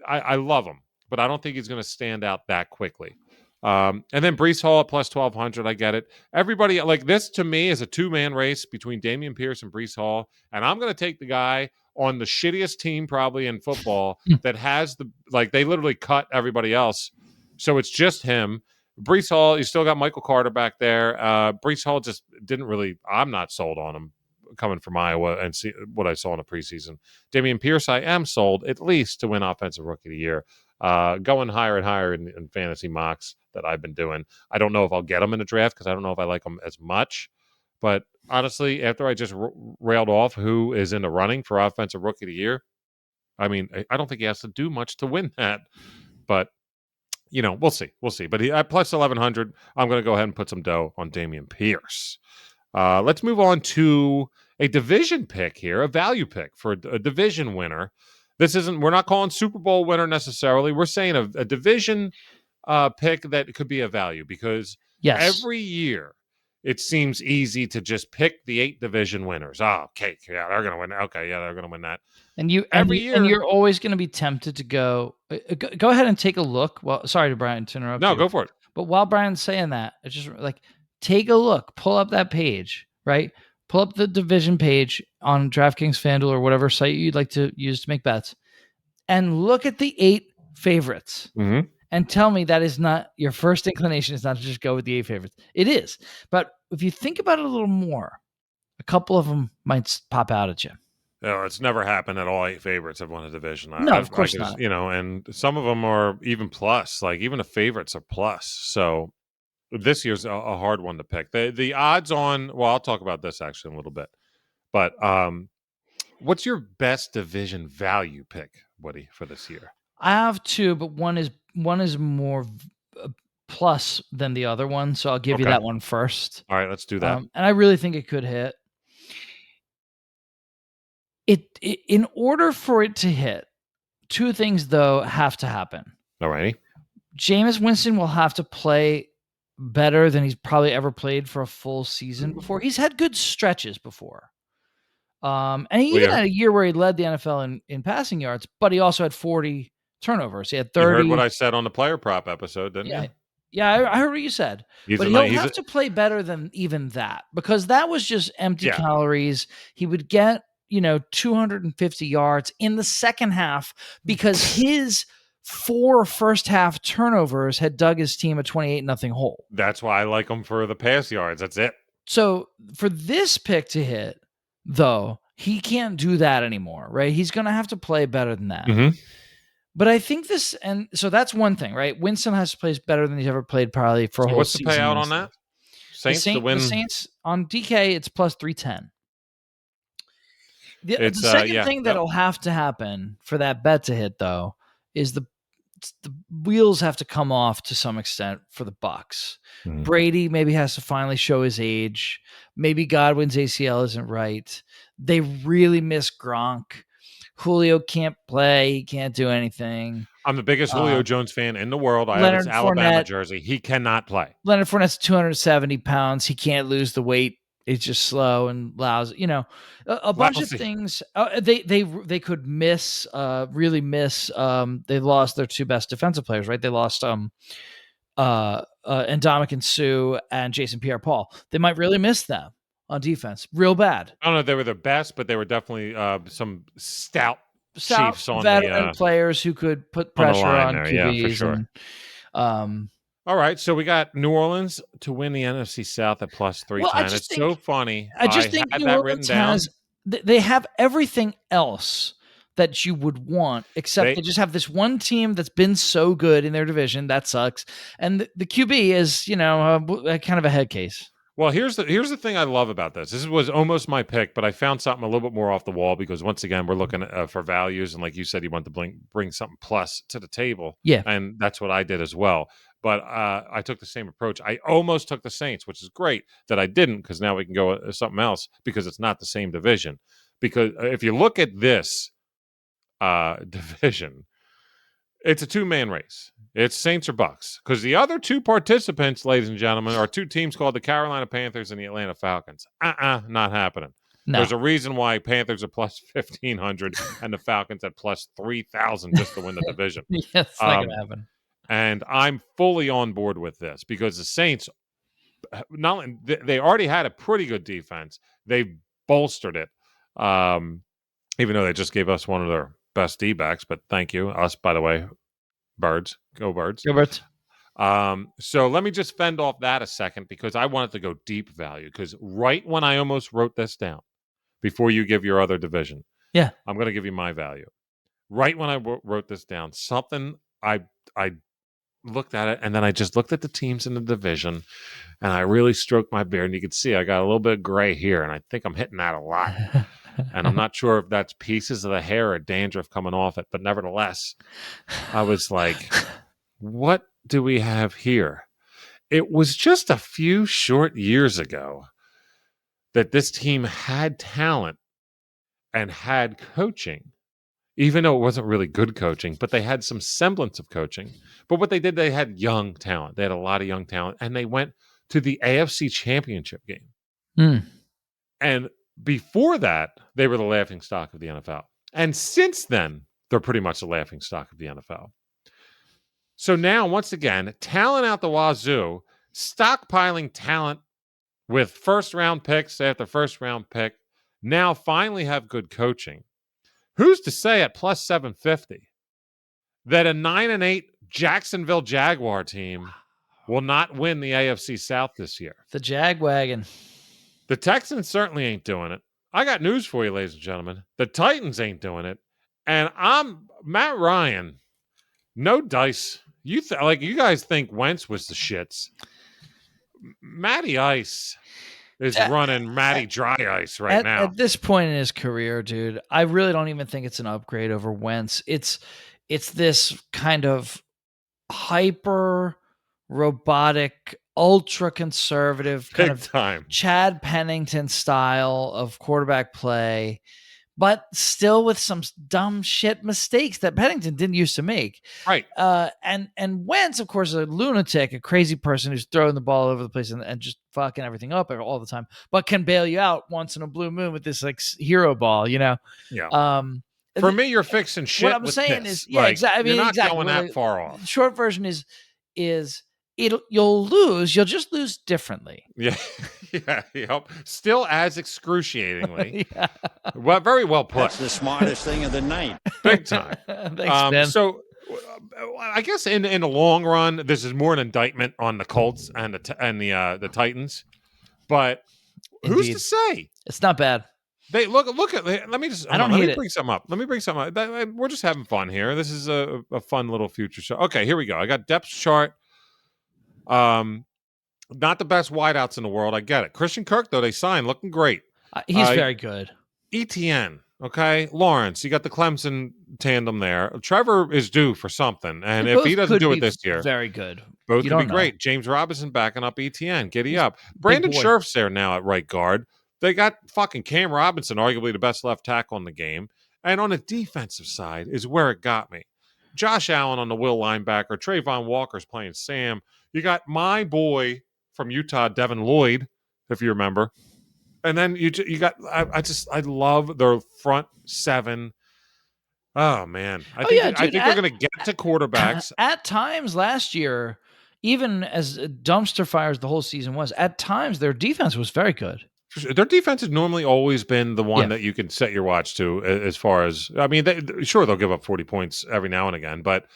I love him, but I don't think he's going to stand out that quickly. And then Breece Hall at plus 1,200. I get it. Everybody, like, this to me is a 2-man race between Dameon Pierce and Breece Hall. And I'm going to take the guy on the shittiest team probably in football that has they literally cut everybody else. So it's just him. Breece Hall, you still got Michael Carter back there. Breece Hall just didn't really, I'm not sold on him coming from Iowa and see what I saw in the preseason. Dameon Pierce, I am sold at least to win Offensive Rookie of the Year. Going higher and higher in fantasy mocks that I've been doing. I don't know if I'll get him in the draft because I don't know if I like him as much. But honestly, after I just railed off who is in the running for Offensive Rookie of the Year, I mean, I don't think he has to do much to win that, but we'll see. But at plus 1100, I'm going to go ahead and put some dough on Damian Pierce. Let's move on to a division pick here, a value pick for a division winner. We're not calling Super Bowl winner necessarily. We're saying a division pick that could be a value, because every year it seems easy to just pick the 8 division winners. Oh, okay, yeah, they're going to win. Okay, yeah, they're going to win that. And you're always going to be tempted to go ahead and take a look. Well, sorry to Brian to interrupt. No, go for it. But while Brian's saying that, it's just like, take a look, pull up that page, right? Pull up the division page on DraftKings, FanDuel, or whatever site you'd like to use to make bets, and look at the 8 favorites. Mm-hmm. And tell me that is not your first inclination is not to just go with the 8 favorites. It is. But if you think about it a little more, a couple of them might pop out at you. No, it's never happened that all 8 favorites have won a division. No, of course not. And some of them are even plus. Like, even the favorites are plus. So this year's a hard one to pick. The odds on, well, I'll talk about this actually in a little bit. But what's your best division value pick, Woody, for this year? I have 2, but one is more plus than the other one, so I'll give you that one first. All right, let's do that. And I really think it could hit. In order for it to hit, 2 things though have to happen. All righty. Jameis Winston will have to play better than he's probably ever played for a full season before. He's had good stretches before. And he even had a year where he led the NFL in passing yards, but he also had 40 turnovers. He had 30. You heard what I said on the player prop episode, didn't you? Yeah, I heard what you said. But he'll have to play better than even that, because that was just empty calories. He would get 250 yards in the second half because his 4 first half turnovers had dug his team a 28-0 hole. That's why I like him for the pass yards. That's it. So for this pick to hit, though, he can't do that anymore, right? He's going to have to play better than that. Mm-hmm. But I think so that's one thing, right? Winston has to play better than he's ever played probably for a whole season. What's the payout on that? Saints to win? The Saints on DK, it's plus 310. The second thing that'll have to happen for that bet to hit, though, is the wheels have to come off to some extent for the Bucs. Mm. Brady maybe has to finally show his age. Maybe Godwin's ACL isn't right. They really miss Gronk. Julio can't play. He can't do anything. I'm the biggest Julio Jones fan in the world. I have his Alabama jersey. He cannot play. Leonard Fournette's 270 pounds. He can't lose the weight. It's just slow and lousy. A bunch of things. They could miss, really miss. They lost their 2 best defensive players, right? They lost Ndamukong Suh and Jason Pierre-Paul. They might really miss them on defense, real bad. I don't know if they were the best, but they were definitely some stout Chiefs on veteran players who could put pressure on QBs. Yeah, for sure. All right, so we got New Orleans to win the NFC South at plus 310. It's so funny. I just think New Orleans they have everything else that you would want, except they just have this one team that's been so good in their division. That sucks. And the QB is, kind of a head case. Well, here's the thing I love about this. This was almost my pick, but I found something a little bit more off the wall, because once again, we're looking for values. And like you said, you want to bring something plus to the table. Yeah. And that's what I did as well. But I took the same approach. I almost took the Saints, which is great that I didn't, because now we can go with something else, because it's not the same division. Because if you look at this division, it's a 2-man race. It's Saints or Bucs, because the other 2 participants, ladies and gentlemen, are 2 teams called the Carolina Panthers and the Atlanta Falcons. Not happening. No. There's a reason why Panthers are plus 1,500 and the Falcons at plus 3,000 just to win the division. It's not going to happen. And I'm fully on board with this, because the Saints, they already had a pretty good defense. They bolstered it, even though they just gave us one of their best D-backs. But thank you. Us, by the way. Birds. Go Birds. Go Birds. So let me just fend off that a second, because I wanted to go deep value. Because right when I almost wrote this down, before you give your other division, I'm going to give you my value. Right when I wrote this down, something I looked at it, and then I just looked at the teams in the division, and I really stroked my beard, and you can see I got a little bit of gray here, and I think I'm hitting that a lot. And I'm not sure if that's pieces of the hair or dandruff coming off it, but nevertheless, I was like, what do we have here? It was just a few short years ago that this team had talent and had coaching, even though it wasn't really good coaching, but they had some semblance of coaching. But what they did, they had young talent. They had a lot of young talent, and they went to the AFC Championship game. Mm. And before that, they were the laughing stock of the NFL. And since then, they're pretty much the laughing stock of the NFL. So now, once again, talent out the wazoo, stockpiling talent with first-round picks after first-round pick, now finally have good coaching. Who's to say at plus 750 that a 9-8 Jacksonville Jaguar team will not win the AFC South this year? The Jagwagon. The Texans certainly ain't doing it. I got news for you, ladies and gentlemen. The Titans ain't doing it. And I'm Matt Ryan. No dice. You guys think Wentz was the shits. Matty Ice is running Matty Dry Ice now. At this point in his career, dude, I really don't even think it's an upgrade over Wentz. It's this kind of hyper robotic, ultra conservative kind of time Chad Pennington style of quarterback play, but still with some dumb shit mistakes that Pennington didn't used to make. Right. And Wentz, of course, is a lunatic, a crazy person who's throwing the ball all over the place and just fucking everything up all the time, but can bail you out once in a blue moon with this like hero ball, you know? Yeah. For me, you're fixing shit. What I'm saying is, yeah, exactly. I mean, you're not exactly. going that far off. Short version is you'll lose. You'll just lose differently. Yeah, yeah. Still as excruciatingly. Yeah. Well, very well put. That's the smartest thing of the night. Big time. Thanks, Ben. So, I guess in the long run, this is more an indictment on the Colts and the Titans. But who's to say? It's not bad. They look at. Let me just. I don't hate it. Bring something up. Let me bring something up. We're just having fun here. This is a fun little future show. Okay, here we go. I got depth chart. Not the best wideouts in the world. I get it. Christian Kirk, though, they signed, looking great. He's very good. ETN, okay. Lawrence, you got the Clemson tandem there. Trevor is due for something, and if he doesn't do it this year, very good. Both could be great. James Robinson backing up ETN. Giddy up. Brandon Scherf's there now at right guard. They got fucking Cam Robinson, arguably the best left tackle in the game. And on the defensive side is where it got me. Josh Allen on the will linebacker. Trayvon Walker's playing Sam. You got my boy from Utah, Devin Lloyd, if you remember. And then you got I love their front seven. Oh man. I think they're going to get to quarterbacks. At times last year, even as dumpster fires the whole season was, at times their defense was very good. Their defense has normally always been the one that you can set your watch to as far as, I mean, they'll give up 40 points every now and again, but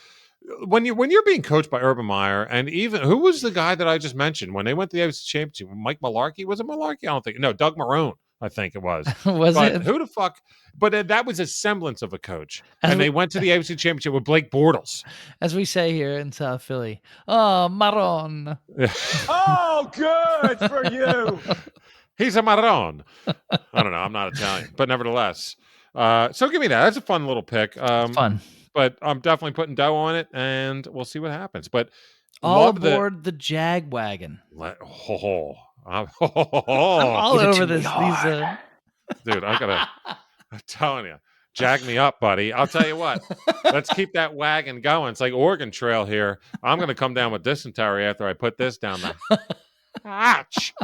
when you're being coached by Urban Meyer, and even who was the guy that I just mentioned when they went to the AFC Championship? Mike Mularkey? Was it Mularkey? I don't think. No, Doug Marrone. I think it was. It? Who the fuck? But that was a semblance of a coach, and they went to the AFC Championship with Blake Bortles, as we say here in South Philly. Oh, Marron. Oh, good for you. He's a Marron. I don't know. I'm not Italian, but nevertheless. So give me that. That's a fun little pick. Fun. But I'm definitely putting dough on it, and we'll see what happens. But all aboard the Jagwagon. I'm all over this. Dude, I'm telling you, jag me up, buddy. I'll tell you what. Let's keep that wagon going. It's like Oregon Trail here. I'm going to come down with dysentery after I put this down there. Ouch.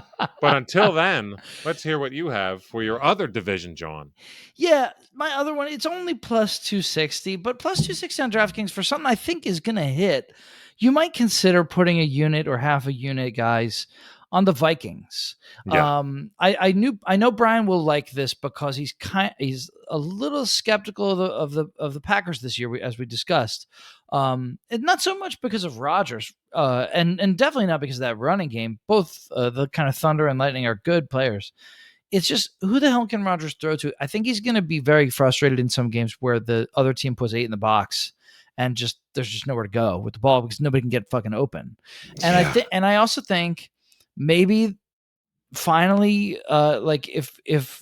But until then, let's hear what you have for your other division, John. Yeah, my other one, it's only plus 260, but plus 260 on DraftKings for something I think is going to hit. You might consider putting a unit or half a unit, guys, on the Vikings. Yeah. I know Brian will like this because he's a little skeptical of the Packers this year, as we discussed. And not so much because of Rodgers, and definitely not because of that running game. Both the kind of Thunder and Lightning are good players. It's just, who the hell can Rodgers throw to? I think he's going to be very frustrated in some games where the other team puts 8 in the box and there's just nowhere to go with the ball because nobody can get fucking open. And I also think maybe finally, like if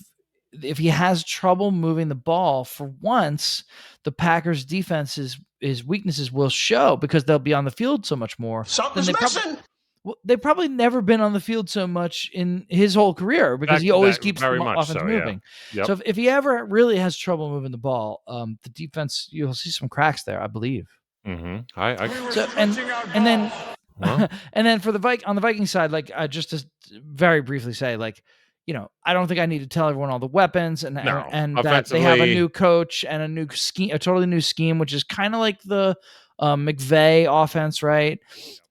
if he has trouble moving the ball, for once, the Packers' defense's weaknesses will show because they'll be on the field so much more. Something's missing. They've probably never been on the field so much in his whole career because he always keeps the very much offense so, moving. yeah. Yep. So if he ever really has trouble moving the ball, the defense, you'll see some cracks there, I believe. Mm-hmm. So and then and then for on the Viking side, like just to very briefly say, like, you know, I don't think I need to tell everyone all the weapons and that they have a new coach and a new scheme, a totally new scheme, which is kind of like the McVay offense, right?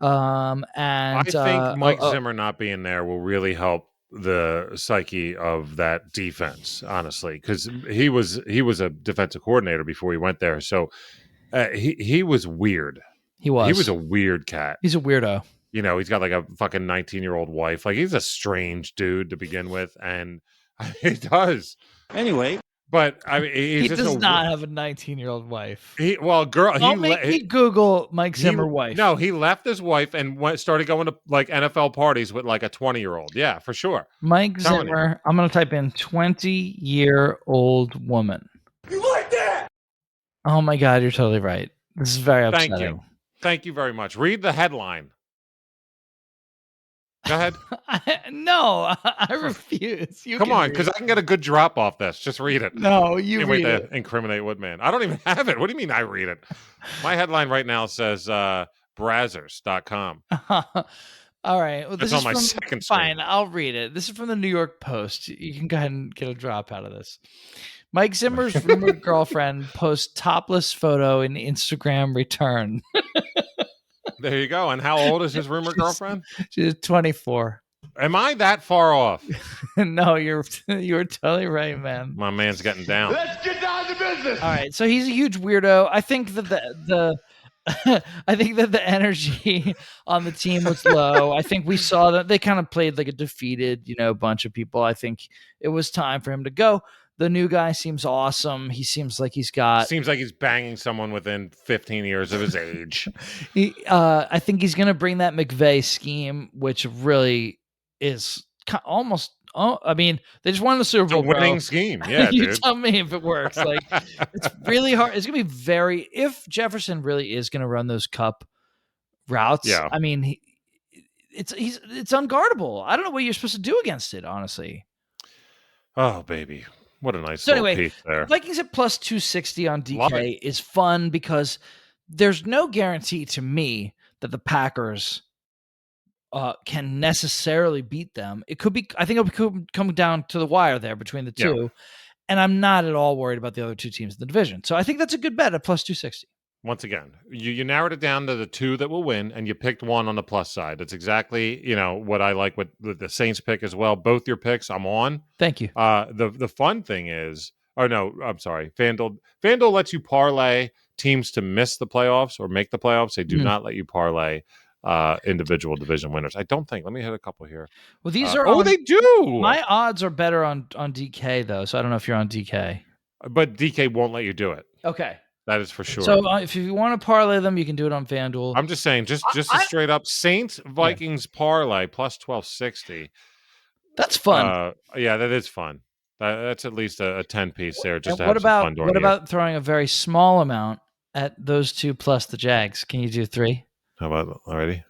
And I think Mike Zimmer not being there will really help the psyche of that defense, honestly, because he was a defensive coordinator before he went there, so he was weird. He was a weird cat. He's a weirdo. You know, he's got like a fucking 19-year-old wife. Like, he's a strange dude to begin with, and he does. Anyway. But I mean, he does not have a 19-year-old wife. Don't make me Google Mike Zimmer wife. No, he left his wife and started going to like NFL parties with like a 20-year-old. Yeah, for sure. Mike Zimmer. I'm going to type in 20-year-old woman. You like that? Oh my God, you're totally right. This is very upsetting. Thank you very much. Read the headline. Go ahead. No, I refuse. Come on, because I can get a good drop off this. Just read it. No, you read it. Incriminate Woodman. I don't even have it. What do you mean I read it? My headline right now says Brazzers.com. All right. Well, this is on my second screen. Fine, I'll read it. This is from the New York Post. You can go ahead and get a drop out of this. Mike Zimmer's rumored girlfriend posts topless photo in Instagram return. There you go. And how old is his rumored girlfriend? She's 24. Am I that far off? No, you're totally right, man. My man's getting down. Let's get down to business. All right, so he's a huge weirdo. I think that I think that the energy on the team was low. I think we saw that they kind of played like a defeated, bunch of people. I think it was time for him to go. The new guy seems awesome. He seems like he's banging someone within 15 years of his age. I think he's going to bring that McVay scheme, which really is almost. I mean, they just won the Super Bowl. Winning scheme, yeah. You dude. tell me if it works. Like, it's really hard. It's going to be if Jefferson really is going to run those cup routes. Yeah. I mean, it's unguardable. I don't know what you're supposed to do against it, honestly. Oh, baby. What a nice little piece there. Vikings at plus 260 on DK is fun because there's no guarantee to me that the Packers can necessarily beat them. It could be. I think it could come down to the wire there between the two. Yeah. And I'm not at all worried about the other two teams in the division. So I think that's a good bet at plus 260. Once again, you narrowed it down to the two that will win, and you picked one on the plus side. That's exactly what I like with the Saints pick as well. Both your picks, I'm on. Thank you. The fun thing is, FanDuel lets you parlay teams to miss the playoffs or make the playoffs. They do not let you parlay individual division winners. I don't think. Let me hit a couple here. Well, these are. They do. My odds are better on DK though, so I don't know if you're on DK. But DK won't let you do it. Okay. That is for sure. So if you want to parlay them, you can do it on FanDuel. I'm just saying, just a straight up Saints Vikings parlay plus 1260. That's fun. Yeah, that is fun. That's at least a 10 piece there. Just what about throwing a very small amount at those two plus the Jags? Can you do 3? How about already?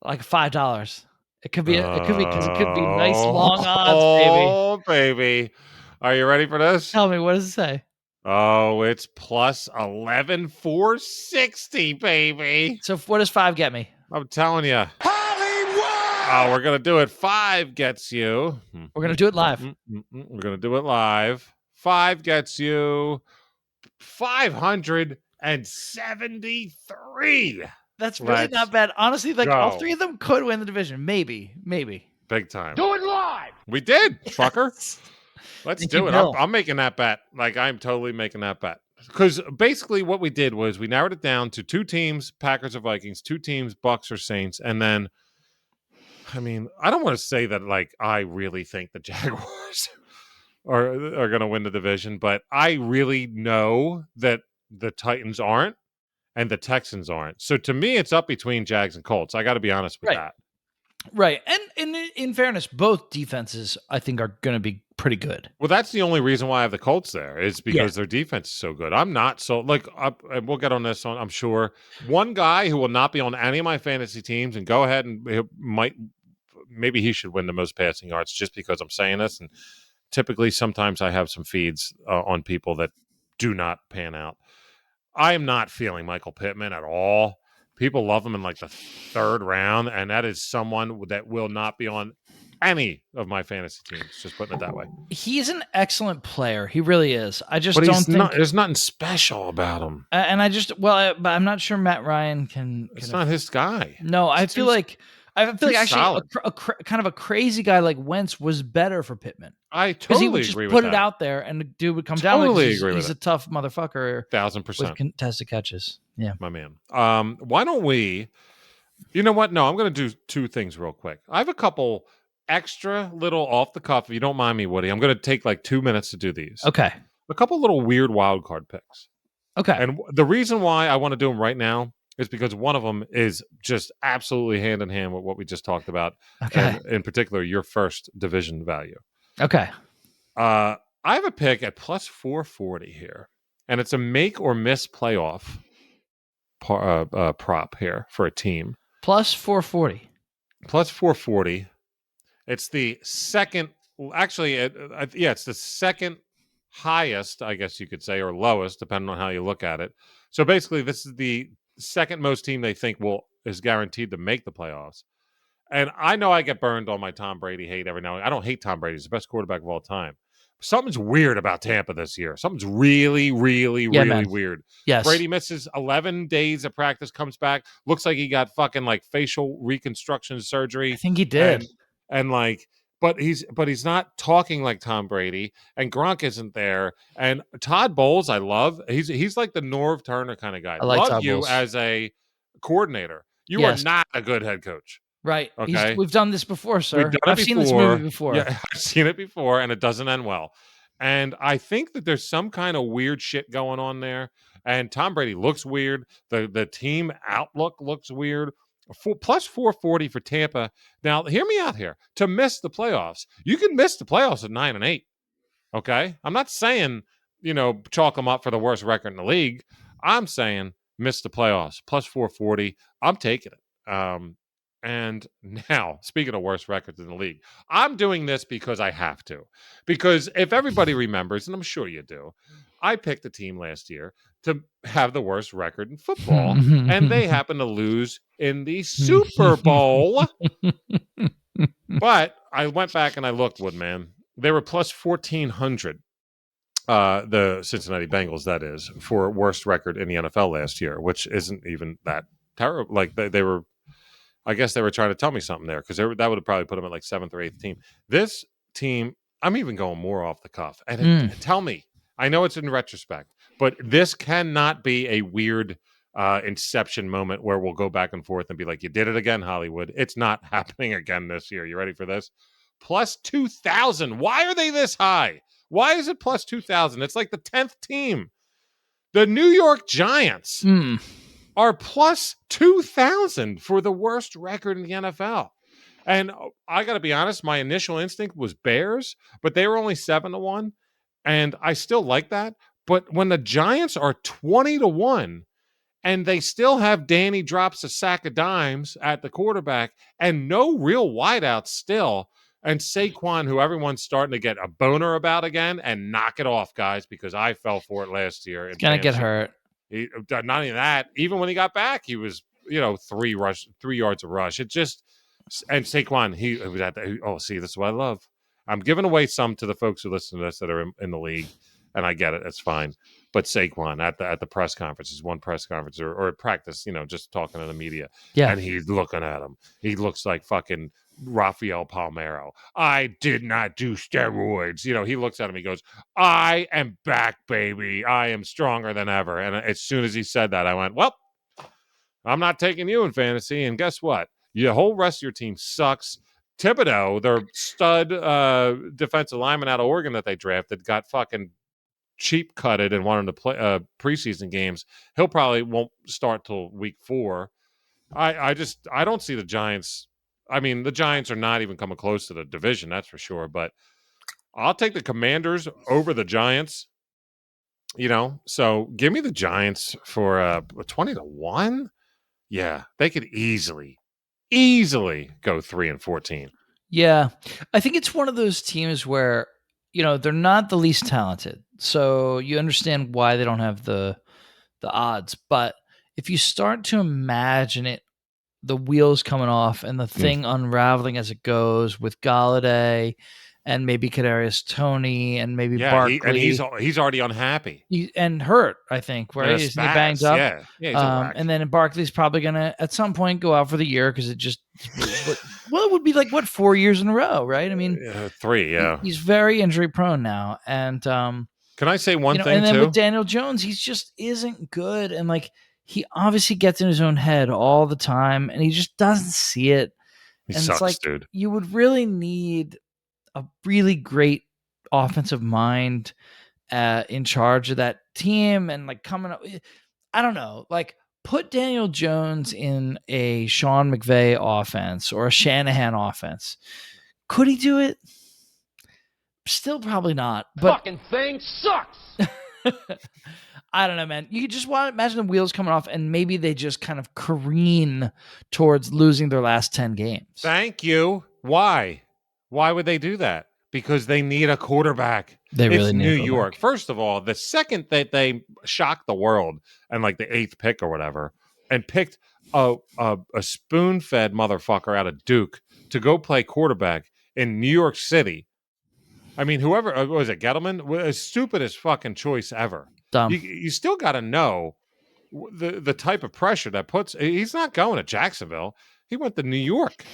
Like $5. It could be because it could be nice long odds, baby. Oh, baby. Are you ready for this? Tell me, what does it say? Oh, it's plus 11,460, baby. So what does 5 get me? I'm telling you. Hollywood! Oh, we're going to do it. 5 gets you. We're going to do it live. We're going to do it live. 5 gets you 573. That's really not bad. Honestly, like all 3 of them could win the division. Maybe. Big time. Do it live. We did, trucker. Let's do it. Bill. I'm making that bet. Like, I'm totally making that bet. Because basically what we did was we narrowed it down to 2 teams, Packers or Vikings, 2 teams, Bucks or Saints. And then, I mean, I don't want to say that, like, I really think the Jaguars are going to win the division, but I really know that the Titans aren't and the Texans aren't. So to me, it's up between Jags and Colts. I got to be honest with that. Right. And in fairness, both defenses, I think, are going to be pretty good. Well, that's the only reason why I have the Colts there is because their defense is so good. I'm not so and we'll get on this on. I'm sure one guy who will not be on any of my fantasy teams, and go ahead and maybe he should win the most passing yards just because I'm saying this. And typically, sometimes I have some feeds on people that do not pan out. I am not feeling Michael Pittman at all. People love him in like the third round, and that is someone that will not be on any of my fantasy teams. Just putting it that way. He's an excellent player. He really is. I just But don't think there's nothing special about him. and I just but I'm not sure Matt Ryan can. It's not his guy. No, I feel like actually solid. kind of a crazy guy like Wentz was better for Pittman. I Because he totally would just agree with put that. it out there, and the dude would come down. Totally Like, agree with he's a tough motherfucker 1,000%. with contested catches. Yeah. My man. Why don't we? You know what? No, I'm going to do two things real quick. I have a couple extra little off the cuff. If you don't mind me, Woody, I'm going to take like 2 minutes to do these. Okay. A couple little weird wild card picks. Okay. And the reason why I want to do them right now is because one of them is just absolutely hand in hand with what we just talked about. Okay. And in particular, your first division value. Okay. I have a pick at plus 440 here, and it's a make or miss playoff prop here for a team. Plus 440. Plus 440. It's the second, actually, it's the second highest, I guess you could say, or lowest, depending on how you look at it. So basically, this is the second most team they think is guaranteed to make the playoffs. And I know I get burned on my Tom Brady hate every now and then. I don't hate Tom Brady. He's the best quarterback of all time. Something's weird about Tampa this year. Something's really, really, really weird. Yes. Brady misses 11 days of practice, comes back, looks like he got fucking like facial reconstruction surgery. I think he did. And like, but he's not talking like Tom Brady, and Gronk isn't there. And Todd Bowles, I love. He's like the Norv Turner kind of guy. I like love Todd you Bowles. as a coordinator. You are not a good head coach. Right. Okay. We've done this before, sir. I've seen this movie before. Yeah, I've seen it before, and it doesn't end well. And I think that there's some kind of weird shit going on there. And Tom Brady looks weird. The team outlook looks weird. Plus 440 for Tampa. Now, hear me out here. To miss the playoffs, you can miss the playoffs at 9-8. Okay, I'm not saying chalk them up for the worst record in the league. I'm saying miss the playoffs. Plus 440. I'm taking it. And now, speaking of worst records in the league, I'm doing this because I have to. Because if everybody remembers, and I'm sure you do, I picked a team last year to have the worst record in football, and they happen to lose in the Super Bowl. But I went back and I looked, Woodman. They were plus 1,400, the Cincinnati Bengals, that is, for worst record in the NFL last year, which isn't even that terrible. Like, they were... I guess they were trying to tell me something there because that would have probably put them at like 7th or 8th team. This team, I'm even going more off the cuff. And tell me, I know it's in retrospect, but this cannot be a weird inception moment where we'll go back and forth and be like, you did it again, Hollywood. It's not happening again this year. You ready for this? Plus 2,000. Why are they this high? Why is it plus 2,000? It's like the 10th team. The New York Giants are plus 2,000 for the worst record in the NFL. And I got to be honest, my initial instinct was Bears, but they were only 7-1. And I still like that. But when the Giants are 20-1 and they still have Danny drops a sack of dimes at the quarterback and no real wideouts still, and Saquon, who everyone's starting to get a boner about again, and knock it off, guys, because I fell for it last year. He's going to get hurt. Not only that, even when he got back, he was, 3 yards of rush. It just, and Saquon, he was at the, see, this is what I love. I'm giving away some to the folks who listen to this that are in the league, and I get it. That's fine. But Saquon at the press conferences, one press conference or at practice, just talking to the media. Yeah. And he's looking at him. He looks like fucking Rafael Palmeiro. I did not do steroids. He looks at him. He goes, I am back, baby. I am stronger than ever. And as soon as he said that, I went, well, I'm not taking you in fantasy. And guess what? The whole rest of your team sucks. Thibodeau, their stud defensive lineman out of Oregon that they drafted, got fucking cheap cutted and wanted to play preseason games. He'll probably won't start till week 4. I don't see the Giants. I mean, the Giants are not even coming close to the division, that's for sure. But I'll take the Commanders over the Giants. So give me the Giants for 20-1. Yeah, they could easily go 3-14. Yeah. I think it's one of those teams where, they're not the least talented. So you understand why they don't have the odds. But if you start to imagine it, the wheels coming off and the thing unraveling as it goes with Galladay and maybe Kadarius Toney and maybe Yeah, he's Barkley. already unhappy. And hurt, I think, right? Yeah, Isn't he banged spaz. up? Yeah, he's a wreck. And then Barkley's probably going to, at some point, go out for the year because it just, it would be like, 4 years in a row, right? I mean, 3, yeah. He's very injury prone now. And, can I say one thing, and then too? with Daniel Jones, he just isn't good. And he obviously gets in his own head all the time and he just doesn't see it. He and sucks, it's dude. You would really need a really great offensive mind in charge of that team and coming up. I don't know, put Daniel Jones in a Sean McVay offense or a Shanahan offense. Could he do it? Still probably not. But fucking thing sucks. I don't know, man. You just want to imagine the wheels coming off and maybe they just kind of careen towards losing their last 10 games. Thank you. Why? Why would they do that? Because they need a quarterback. They really it's need New a quarterback. York. First of all, the second that they shocked the world and the 8th pick or whatever and picked a spoon-fed motherfucker out of Duke to go play quarterback in New York City. I mean, whoever was it, Gettleman? Was stupidest fucking choice ever. Dumb. You still got to know the type of pressure that puts. He's not going to Jacksonville. He went to New York.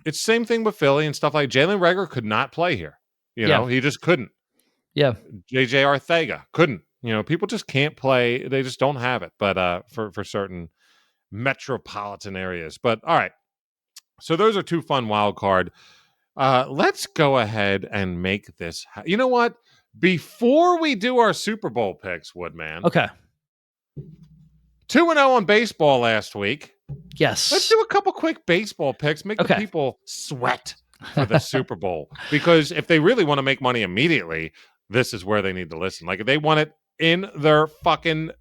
It's same thing with Philly and stuff like Jalen Reagor could not play here. He just couldn't. Yeah. JJ Arthega couldn't. People just can't play. They just don't have it. But for certain metropolitan areas. But all right. So those are 2 fun wild card. Let's go ahead and make this. You know what? Before we do our Super Bowl picks, Woodman. Okay. 2-0 on baseball last week. Yes. Let's do a couple quick baseball picks. Make the people sweat for the Super Bowl. Because if they really want to make money immediately, this is where they need to listen. If they want it in their fucking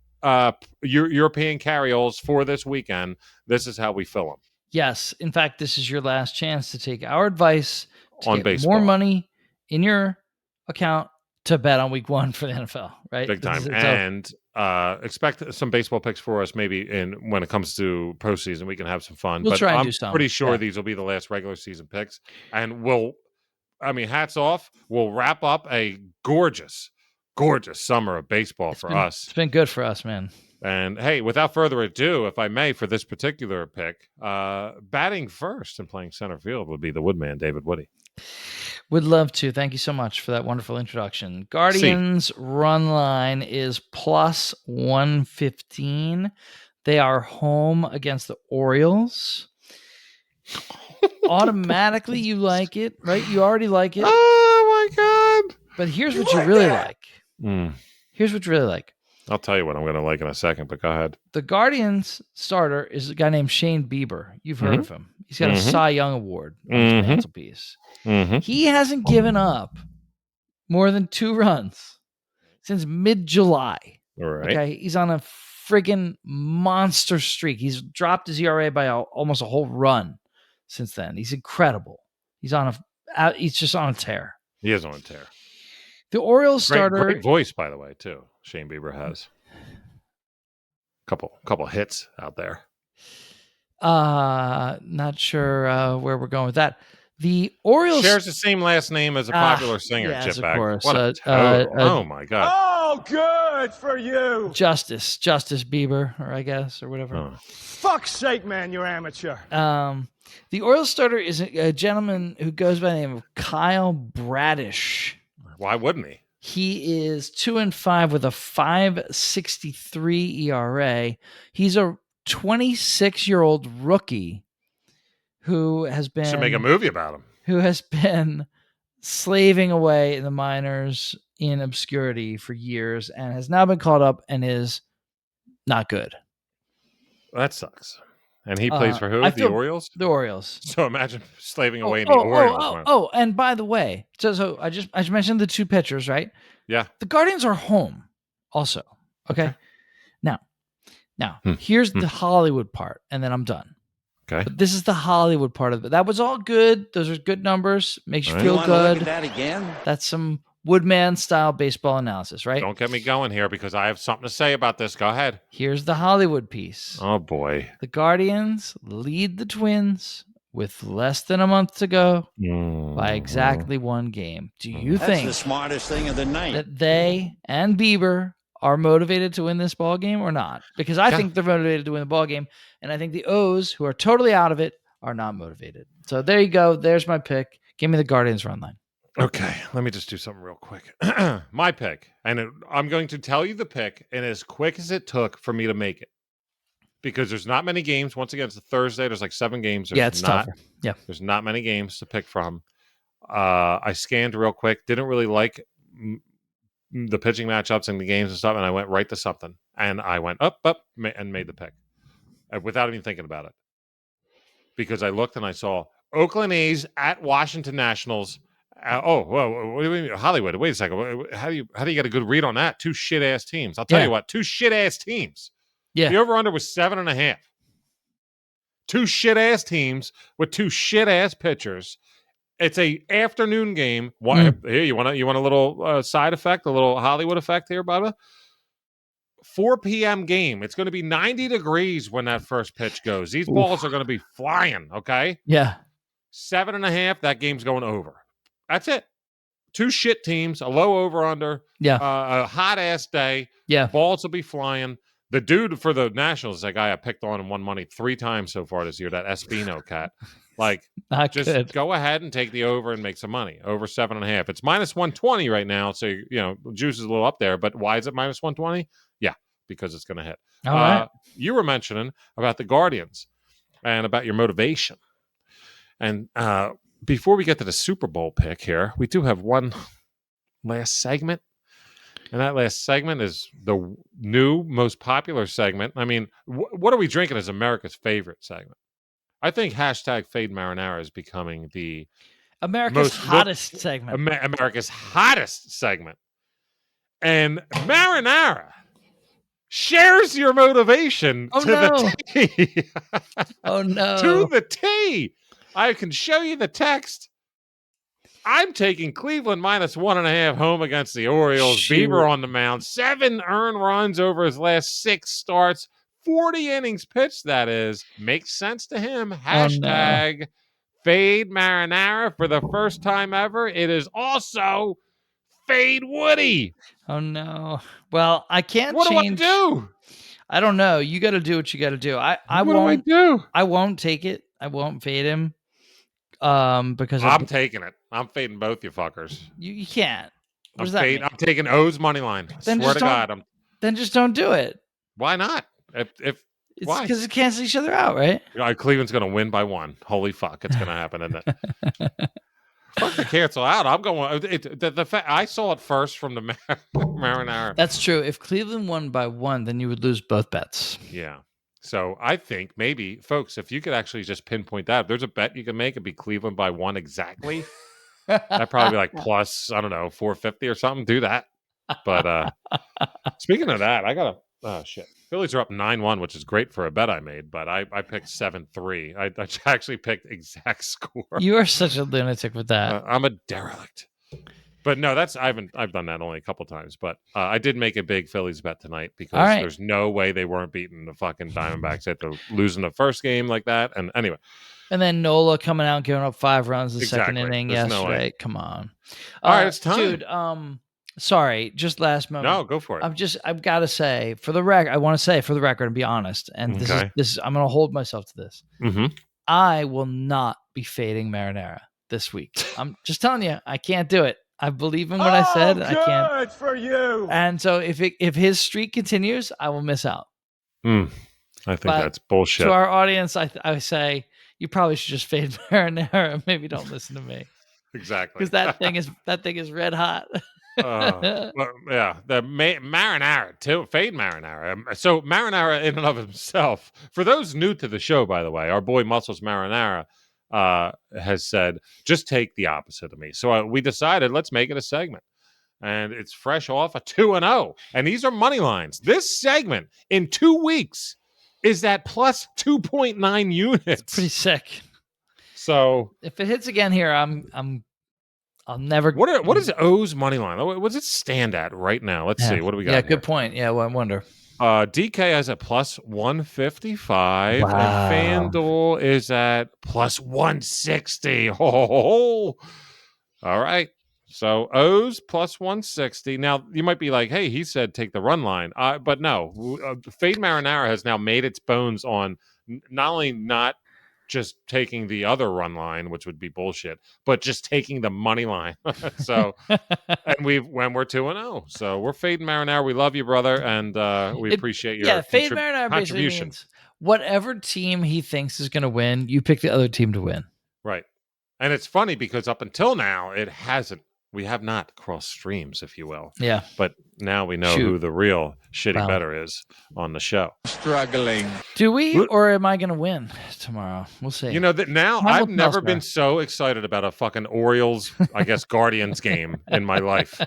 European carryoles for this weekend, this is how we fill them. Yes. In fact, this is your last chance to take our advice to on get baseball. more money in your account to bet on week 1 for the NFL, right? Big time. And expect some baseball picks for us maybe when it comes to postseason. We can have some fun. We'll try and do some. I'm pretty sure these will be the last regular season picks. And hats off. We'll wrap up a gorgeous, gorgeous summer of baseball for us. It's been good for us, man. And hey, without further ado, if I may, for this particular pick, batting first and playing center field would be the Woodman, David Woody. Would love to. Thank you so much for that wonderful introduction. Guardians run line is plus 115. They are home against the Orioles. Automatically, you like it, right? You already like it. Oh, my God. But here's what you really like. Here's what you really like. I'll tell you what I'm going to like in a second, but go ahead. The Guardians starter is a guy named Shane Bieber. You've heard of him. He's got a Cy Young Award on his mantelpiece. He hasn't given up more than 2 runs since mid-July. All right. Okay, he's on a friggin' monster streak. He's dropped his ERA by almost a whole run since then. He's incredible. He's just on a tear. He is on a tear. The Orioles starter, great voice, by the way, too. Shane Bieber has couple hits out there. Not sure where we're going with that. The Orioles shares the same last name as a popular singer. Yes, Chipback. of course. What a oh my God! Oh, good for you. Justice Bieber, or whatever. Oh. Fuck's sake, man, you're amateur. The Orioles starter is a gentleman who goes by the name of Kyle Bradish. Why wouldn't he? He is 2-5 with a 5.63 ERA. He's a 26-year-old rookie who has been should make a movie about him. Who has been slaving away in the minors in obscurity for years and has now been called up and is not good. That sucks. And he plays for who? I The feel Orioles? the Orioles. So imagine slaving away in the Orioles. Man. And by the way, so I just mentioned the two pitchers, right? Yeah. The Guardians are home also. Okay. Now, here's the Hollywood part, and then I'm done. Okay. But this is the Hollywood part of it. That was all good. Those are good numbers. Makes you feel good. Look at that again? That's some Woodman style baseball analysis, right? Don't get me going here because I have something to say about this. Go ahead. Here's the Hollywood piece. Oh boy. The Guardians lead the Twins with less than a month to go by exactly one game. Do you think the smartest thing of the night that they and Bieber are motivated to win this ball game or not? Because I think they're motivated to win the ball game, and I think the O's, who are totally out of it, are not motivated. So there you go. There's my pick. Give me the Guardians run line. Okay, let me just do something real quick. My pick, and I'm going to tell you the pick, and as quick as it took for me to make it, because there's not many games. Once again, it's a Thursday. There's like 7 games. It's tougher. Yeah, there's not many games to pick from. I scanned real quick. Didn't really like the pitching matchups and the games and stuff, and I went right to something, and I went up, and made the pick without even thinking about it, because I looked and I saw Oakland A's at Washington Nationals. Whoa! What do you mean, Hollywood? Wait a second. How do you get a good read on that? 2 shit ass teams. I'll tell you what. 2 shit ass teams. Yeah. The over under was 7.5. 2 shit ass teams with 2 shit ass pitchers. It's a afternoon game. Here, you want a little side effect, a little Hollywood effect here, Bubba? 4 p.m. game. It's going to be 90 degrees when that first pitch goes. These balls are going to be flying. Okay. Yeah. 7.5. That game's going over. That's it. 2 shit teams, a low over under. Yeah. A hot ass day. Yeah. Balls will be flying. The dude for the Nationals is that guy I picked on and won money 3 times so far this year, that Espino cat. Like, just go ahead and take the over and make some money. Over 7.5. It's minus 120 right now, so juice is a little up there. But why is it minus 120? Yeah, because it's going to hit. All right. You were mentioning about the Guardians and about your motivation. And before we get to the Super Bowl pick here, we do have one last segment. And that last segment is the new, most popular segment. I mean, what are we drinking as America's favorite segment? I think hashtag Fade Marinara is becoming the America's hottest segment. America's hottest segment. And Marinara shares your motivation to the T. Oh, no. To the T. I can show you the text. I'm taking Cleveland minus 1.5 home against the Orioles. Shoot. Bieber on the mound. 7 earned runs over his last 6 starts. 40 innings pitched, that is. Makes sense to him. Hashtag Fade Marinara for the first time ever. It is also Fade Woody. Oh, no. Well, I can't What change. do I do? I don't know. You got to do what you got to do. What do I do? I won't take it. I won't fade him. Because I'm taking it. I'm fading both you fuckers. You can't. What does that mean? I'm taking O's money line. I swear to God. Then just don't do it. Why not? Why? Because it cancels each other out, right? Cleveland's going to win by 1. Holy fuck, it's going to happen, isn't it? Fuck the cancel out. I'm going. The fact I saw it first from the Marinara. That's true. If Cleveland won by 1, then you would lose both bets. Yeah. So I think maybe, folks, if you could actually just pinpoint that, if there's a bet you can make, it'd be Cleveland by 1 exactly. That'd probably be like plus, I don't know, 450 or something. Do that. But speaking of that, I got shit. Phillies are up 9-1, which is great for a bet I made, but I picked 7-3. I actually picked exact score. You are such a lunatic with that. I'm a derelict. But no, I've done that only a couple times. But I did make a big Phillies bet tonight because there's no way they weren't beating the fucking Diamondbacks after losing the first game like that. And anyway. And then Nola coming out and giving up 5 runs the second inning There's yesterday. No Come on. All right, it's time. Dude, sorry, just last moment. No, go for it. I've got to say, for the record, I want to say for the record and be honest, and this is I'm going to hold myself to this. Mm-hmm. I will not be fading Marinara this week. I'm just telling you, I can't do it. I believe in what I said. I can't. Good for you. And so if his streak continues, I will miss out. I think that's bullshit. To our audience, I say you probably should just fade Marinara. Maybe don't listen to me. Exactly. Because that thing is red hot. Well, yeah, the marinara too. Fade marinara. So marinara in and of himself. For those new to the show, by the way, our boy Muscles Marinara has said just take the opposite of me. So we decided let's make it a segment, and it's fresh off a 2-0, and these are money lines. This segment in 2 weeks is at plus 2.9 units. Pretty sick. So if it hits again here, I'll never. what is O's money line? What does it stand at right now? Let's see. What do we got? Yeah, here? good point. Yeah, well, I wonder. DK has a plus 155, Wow. and FanDuel is at plus 160. All right. So O's plus 160. Now, you might be like, hey, he said take the run line. But no, Fade Marinara has now made its bones on not only not just taking the other run line, which would be bullshit, but just taking the money line. So, and when we're 2-0, so we're fading Marinara. We love you, brother, and we appreciate your Fade Marinara basically means whatever team he thinks is going to win, you pick the other team to win. Right, and it's funny because up until now, it hasn't. We have not crossed streams, if you will. Yeah. But now we know who the real shitty better is on the show. Struggling. Do we, or am I going to win tomorrow? We'll see. You know that now I've never been so excited about a fucking Orioles, I guess, Guardians game in my life.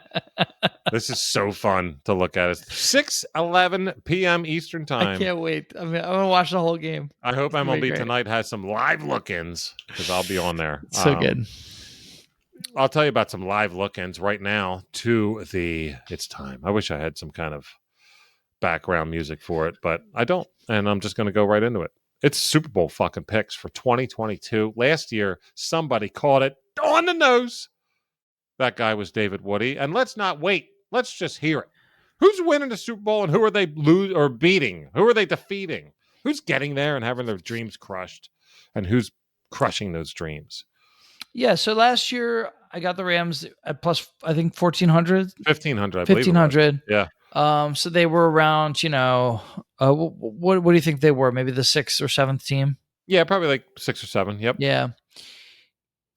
This is so fun to look at. It's 6:11 p.m. Eastern time. I can't wait. I'm going to watch the whole game. I hope MLB tonight has some live look-ins because I'll be on there. So good. I'll tell you about some live look-ins right now to It's Time. I wish I had some kind of background music for it, but I don't, and I'm just going to go right into it. It's Super Bowl fucking picks for 2022. Last year, somebody caught it on the nose. That guy was David Woody, and let's not wait. Let's just hear it. Who's winning the Super Bowl, and who are they beating? Who are they defeating? Who's getting there and having their dreams crushed, and who's crushing those dreams? Yeah, so last year I got the Rams at plus, I think 1,400. 1,500, I believe. 1,500. Yeah. So they were around, what do you think they were? Maybe the 6th or 7th team? Yeah, probably like 6 or 7. Yep. Yeah.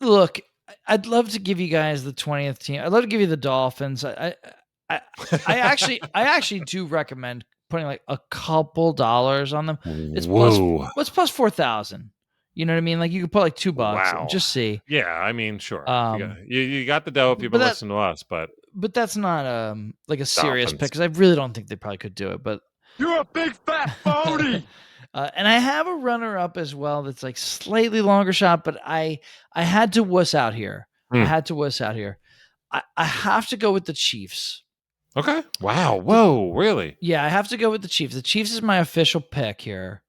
Look, I'd love to give you guys the 20th team. I'd love to give you the Dolphins. I actually do recommend putting like a couple dollars on them. It's plus 4,000. You know what I mean? Like you could put like $2 and just see. Yeah, I mean, sure. You got the dough if you've been listening to us, but that's not like a serious pick because I really don't think they probably could do it. But you're a big fat phony. And I have a runner up as well that's like slightly longer shot, but I had to wuss out here. I have to go with the Chiefs. Okay. Wow. Whoa. Really? Yeah, I have to go with the Chiefs. The Chiefs is my official pick here.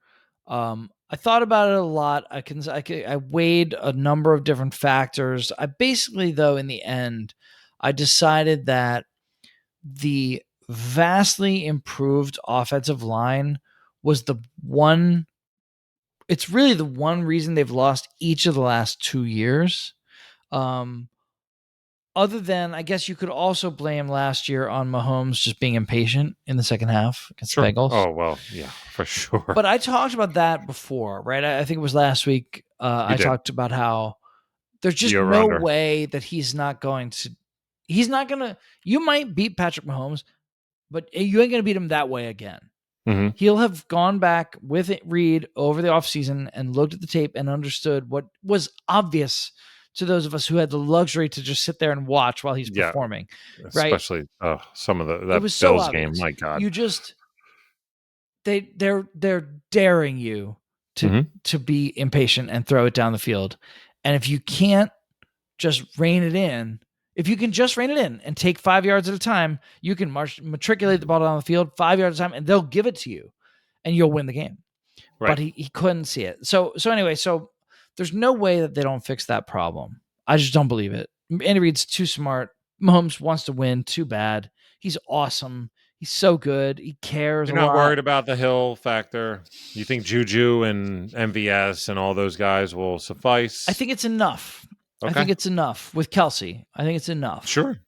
I thought about it a lot. I weighed a number of different factors. I basically, though, in the end, I decided that the vastly improved offensive line was the one. It's really the one reason they've lost each of the last 2 years. Other than, I guess you could also blame last year on Mahomes just being impatient in the second half against the Bengals. Oh, well, yeah, for sure. But I talked about that before, right? I think it was last week. Talked about how there's just no way that you might beat Patrick Mahomes, but you ain't going to beat him that way again. Mm-hmm. He'll have gone back with Reed over the offseason and looked at the tape and understood what was obvious to those of us who had the luxury to just sit there and watch while he's performing, right? Especially some of that Bills so game. My God, you just they're daring you to be impatient and throw it down the field, and if you can't just rein it in, and take 5 yards at a time, you can matriculate the ball down the field 5 yards at a time, and they'll give it to you, and you'll win the game. Right. But he couldn't see it. So anyway, there's no way that they don't fix that problem. I just don't believe it. Andy Reid's too smart. Mahomes wants to win too bad. He's awesome. He's so good. He cares. You're not worried about the Hill factor? You think Juju and MVS and all those guys will suffice? I think it's enough. Okay. I think it's enough with Kelsey. I think it's enough. Sure.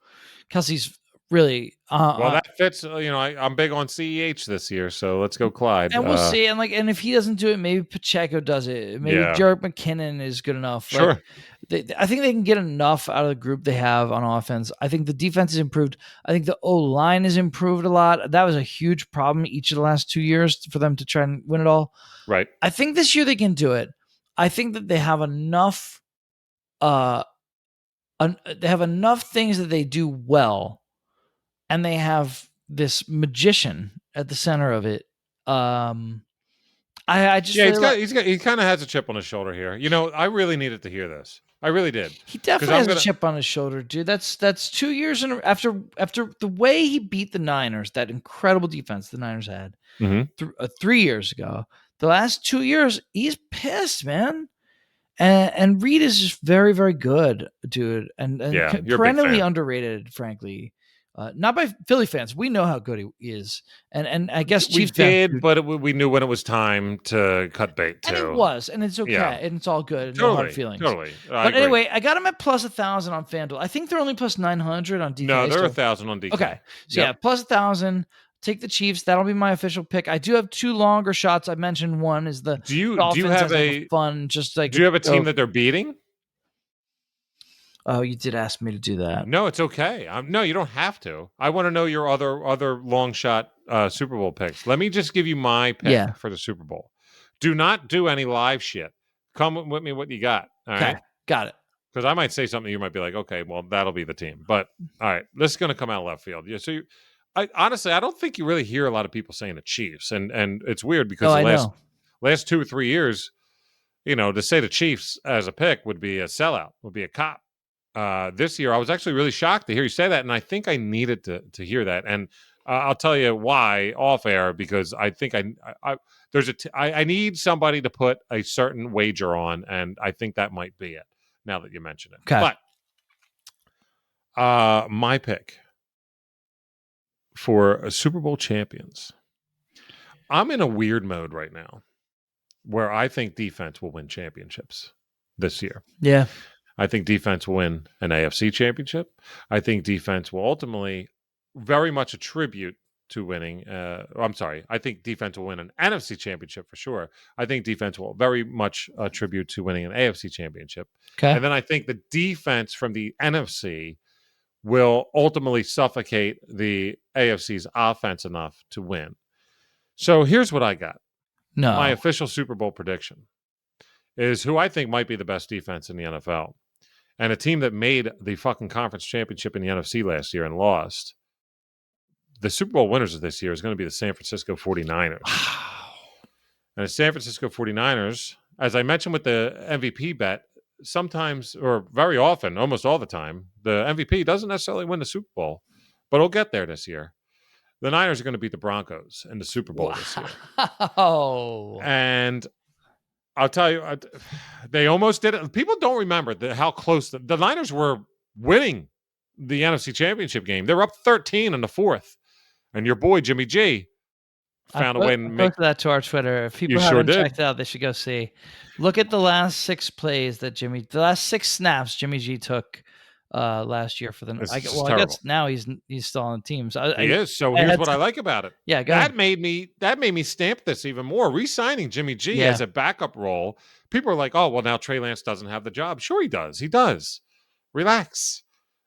Kelsey's really. Well, that fits. I'm big on CEH this year, so let's go, Clyde. And we'll see. And if he doesn't do it, maybe Pacheco does it. Maybe Yeah. Jerick McKinnon is good enough. Sure. I think they can get enough out of the group they have on offense. I think the defense has improved. I think the O-line has improved a lot. That was a huge problem each of the last 2 years for them to try and win it all. Right. I think this year they can do it. I think that they have enough. They have enough things that they do well, and they have this magician at the center of it. I just really he kind of has a chip on his shoulder here. I really needed to hear this. I really did. He definitely has a chip on his shoulder, dude. That's 2 years after the way he beat the Niners, that incredible defense the Niners had 3 years ago. The last 2 years, he's pissed, man. And Reed is just very, very good, dude, and perennially underrated, frankly. Not by Philly fans. We know how good he is, and I guess Chiefs did, but we knew when it was time to cut bait too. And it was, and it's okay, and it's all good. Totally, no hard feelings. Totally. But anyway, I got him at plus 1,000 on FanDuel. I think they're only plus 900 on DK. No, they're 1,000 on DK. Okay, so yeah, plus 1,000. Take the Chiefs. That'll be my official pick. I do have two longer shots. I mentioned one is the do you have a fun? Just like, do you have a team that they're beating? Oh, you did ask me to do that. No, it's okay. No, you don't have to. I want to know your other long shot Super Bowl picks. Let me just give you my pick for the Super Bowl. Do not do any live shit. Come with me what you got. All right? Got it. Because I might say something you might be like, okay, well, that'll be the team. But all right, this is going to come out of left field. Yeah, so honestly, I don't think you really hear a lot of people saying the Chiefs, and it's weird because the last 2 or 3 years, to say the Chiefs as a pick would be a sellout, would be a cop. This year, I was actually really shocked to hear you say that, and I think I needed to hear that. And I'll tell you why off air, because I think I need somebody to put a certain wager on, and I think that might be it. Now that you mention it, okay. But my pick for Super Bowl champions, I'm in a weird mode right now, where I think defense will win championships this year. Yeah. I think defense will win an AFC championship. I think defense will ultimately very much attribute to winning. I think defense will win an NFC championship for sure. I think defense will very much attribute to winning an AFC championship. Okay. And then I think the defense from the NFC will ultimately suffocate the AFC's offense enough to win. So here's what I got. No. My official Super Bowl prediction is who I think might be the best defense in the NFL. And a team that made the fucking conference championship in the NFC last year and lost. The Super Bowl winners of this year is going to be the San Francisco 49ers. Wow. And the San Francisco 49ers, as I mentioned with the MVP bet, sometimes, or very often, almost all the time, the MVP doesn't necessarily win the Super Bowl, but it'll get there this year. The Niners are going to beat the Broncos in the Super Bowl this year. Oh. And I'll tell you, they almost did it. People don't remember how close the Niners were winning the NFC Championship game. They were up 13 in the fourth. And your boy, Jimmy G, found a way to make that to our Twitter. If people haven't checked it out, they should go see. Look at the last 6 plays the last 6 snaps Jimmy G took last year for the. I guess now he's still on the team. So he is. So here's what I like about it. Yeah, that made me stamp this even more. Re-signing Jimmy G as a backup role. People are like, oh well, now Trey Lance doesn't have the job. Sure, he does. He does. Relax.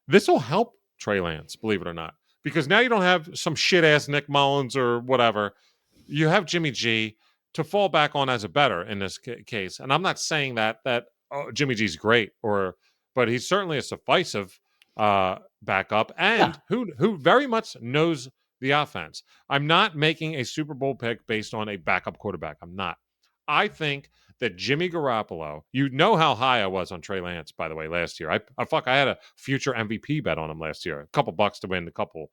This will help Trey Lance, believe it or not. Because now you don't have some shit-ass Nick Mullins or whatever. You have Jimmy G to fall back on as a better in this case. And I'm not saying that Jimmy G's great, but he's certainly a sufficient backup and who very much knows the offense. I'm not making a Super Bowl pick based on a backup quarterback. I'm not. I think that Jimmy Garoppolo, you know how high I was on Trey Lance, by the way, last year. I had a future MVP bet on him last year. A couple bucks to win, a couple,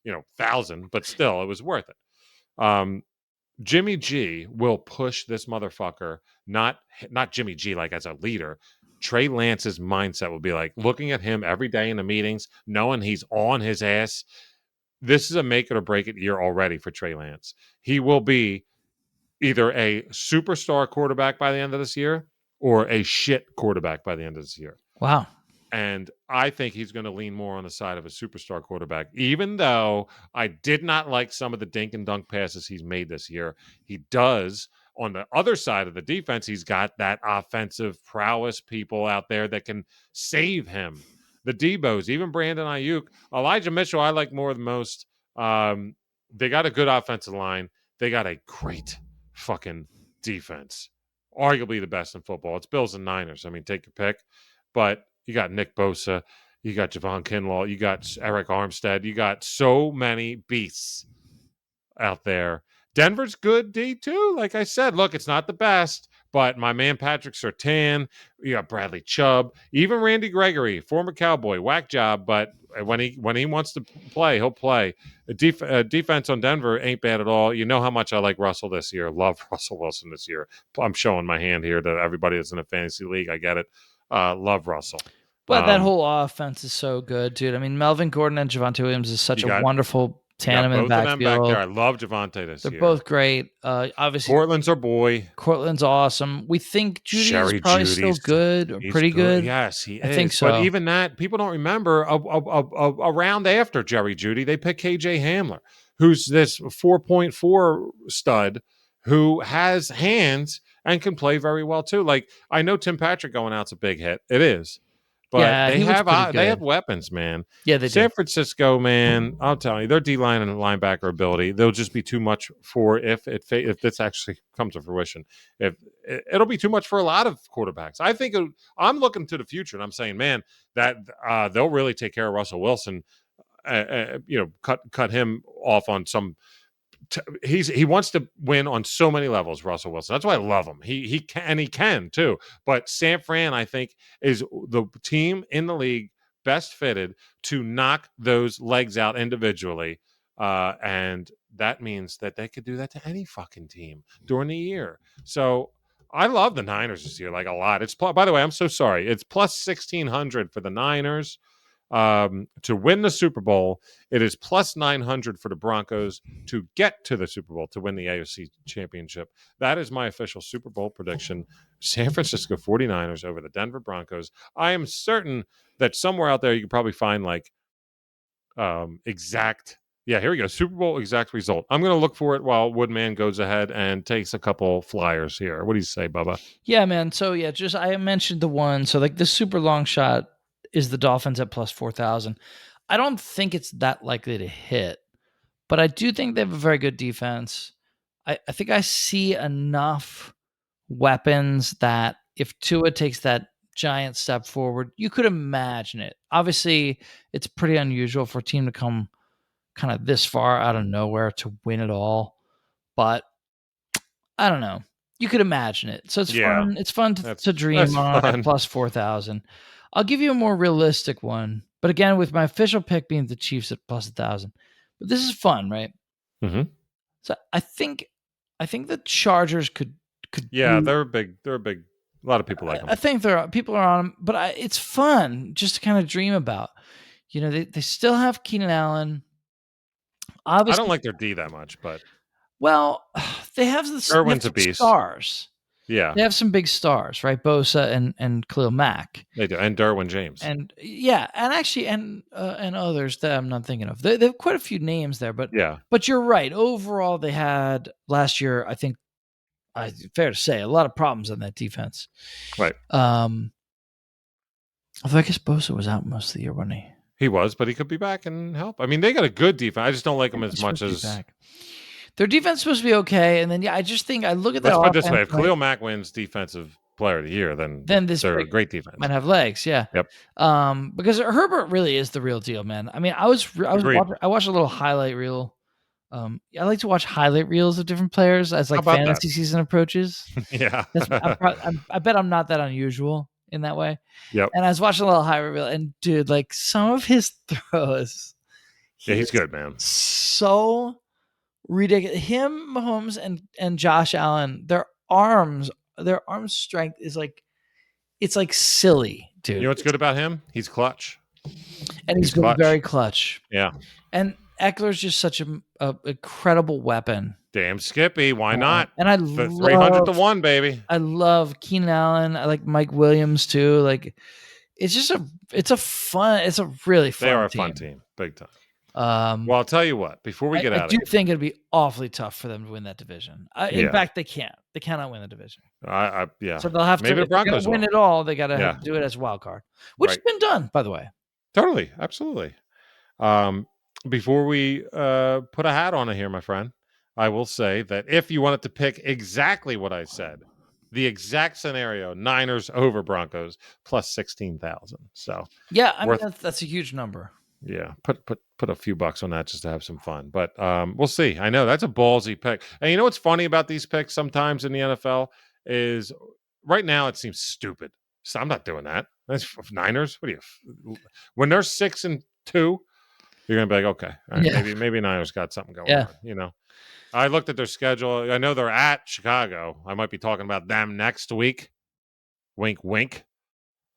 1,000, but still, it was worth it. Jimmy G will push this motherfucker, not Jimmy G like as a leader. Trey Lance's mindset will be like looking at him every day in the meetings, knowing he's on his ass. This is a make it or break it year already for Trey Lance. He will be either a superstar quarterback by the end of this year or a shit quarterback by the end of this year. Wow. And I think he's going to lean more on the side of a superstar quarterback, even though I did not like some of the dink and dunk passes he's made this year. He does. On the other side of the defense, he's got that offensive prowess people out there that can save him. The Debos, even Brandon Ayuk, Elijah Mitchell, I like more than most. They got a good offensive line. They got a great fucking defense. Arguably the best in football. It's Bills and Niners. I mean, take your pick. But you got Nick Bosa, you got Javon Kinlaw, you got Eric Armstead, you got so many beasts out there. Denver's good D too. Like I said, look, it's not the best, but my man Patrick Surtain, you got Bradley Chubb, even Randy Gregory, former Cowboy, whack job, but when he wants to play, he'll play. Defense on Denver ain't bad at all. You know how much I like Russell this year. Love Russell Wilson this year. I'm showing my hand here to everybody that's in a fantasy league. I get it. Love Russell. But that whole offense is so good, dude. I mean, Melvin Gordon and Javonte Williams is such a wonderful tandem in the backfield. Both of them back there. I love Javonte this year. They're both great. Obviously, Portland's our boy. Cortland's awesome. We think Judy is probably still good or pretty good. Yes, he is. I think so. But even that, people don't remember a round after Jerry Jeudy, they picked KJ Hamler, who's this 4.4 stud who has hands and can play very well too. Like, I know Tim Patrick going out's a big hit. It is. But yeah, they have weapons, man. Yeah, they San do. Francisco, man, I'll tell you, their D-line and linebacker ability, they'll just be too much for if this actually comes to fruition. If it'll be too much for a lot of quarterbacks. I think I'm looking to the future, and I'm saying, man, that they'll really take care of Russell Wilson. Cut him off on some. He wants to win on so many levels, Russell Wilson. That's why I love him. He can too. But San Fran, I think, is the team in the league best fitted to knock those legs out individually, and that means that they could do that to any fucking team during the year. So I love the Niners this year, like a lot. It's by the way, I'm so sorry. It's plus 1,600 for the Niners. To win the Super Bowl, it is plus 900 for the Broncos to get to the Super Bowl, to win the AFC Championship. That is my official Super Bowl prediction. San Francisco 49ers over the Denver Broncos. I am certain that somewhere out there you can probably find like exact. Yeah, here we go. Super Bowl exact result. I'm going to look for it while Woodman goes ahead and takes a couple flyers here. What do you say, Bubba? Yeah, man. So yeah, just I mentioned the one. So like the super long shot is the Dolphins at plus 4,000. I don't think it's that likely to hit, but I do think they have a very good defense. I think I see enough weapons that if Tua takes that giant step forward, you could imagine it. Obviously, it's pretty unusual for a team to come kind of this far out of nowhere to win it all, but I don't know. You could imagine it. So it's fun. It's fun to dream on at plus 4,000. I'll give you a more realistic one, but again, with my official pick being the Chiefs at plus 1,000. But this is fun, right? Mm-hmm. So I think the Chargers could. Yeah, they're big. They're a big. A lot of people like them. I think people are on them, but it's fun just to kind of dream about. You know, they still have Keenan Allen. Obviously, I don't like their D that much, but they have Irwin's a beast. Stars. Yeah, they have some big stars, right? Bosa and Khalil Mack. They do, and Derwin James, and actually, and others that I'm not thinking of. They have quite a few names there, but But you're right. Overall, they had last year, I think, fair to say, a lot of problems on that defense. Right. Although I guess Bosa was out most of the year, wasn't he? He was, but he could be back and help. I mean, they got a good defense. I just don't like them as much as. Their defense is supposed to be okay, and then I just think I look at that. Let's put it this way: if Khalil Mack wins Defensive Player of the Year, then they're a great defense. Might have legs, yeah. Yep. Because Herbert really is the real deal, man. I mean, I watched a little highlight reel. I like to watch highlight reels of different players as like fantasy season approaches. Yeah, I bet I'm not that unusual in that way. Yep. And I was watching a little highlight reel, and dude, like some of his throws. He's good, man. So ridiculous. Him, Mahomes, and Josh Allen, their arm strength is like, it's like silly, dude. You know what's good about him? He's clutch. And he's been very clutch. Yeah. And Eckler's just such an incredible weapon. Damn Skippy, why not? And I the love 300 to 1, baby. I love Keenan Allen. I like Mike Williams too. Like it's just it's a really fun They are a team. fun team, big time. Well, I'll tell you what. Before we get out I of do here, think it'd be awfully tough for them to win that division. In fact, they can't. They cannot win the division. yeah. So they'll have Maybe to. the Broncos if they're gonna win will. it all. They got to Yeah. do it as a wild card, which has Right. been done, by the way. Totally, absolutely. Before we put a hat on it here, my friend, I will say that if you wanted to pick exactly what I said, the exact scenario, Niners over Broncos plus 16,000. So Yeah, I mean worth- that's a huge number. yeah, put a few bucks on that just to have some fun. But we'll see. I know that's a ballsy pick. And you know what's funny about these picks sometimes in the NFL is right now it seems stupid. So I'm not doing that. That's Niners. What do you? When they're 6-2, you're gonna be like, okay, all right, Yeah. maybe Niners got something going Yeah. on. You know, I looked at their schedule. I know they're at Chicago. I might be talking about them next week. Wink, wink.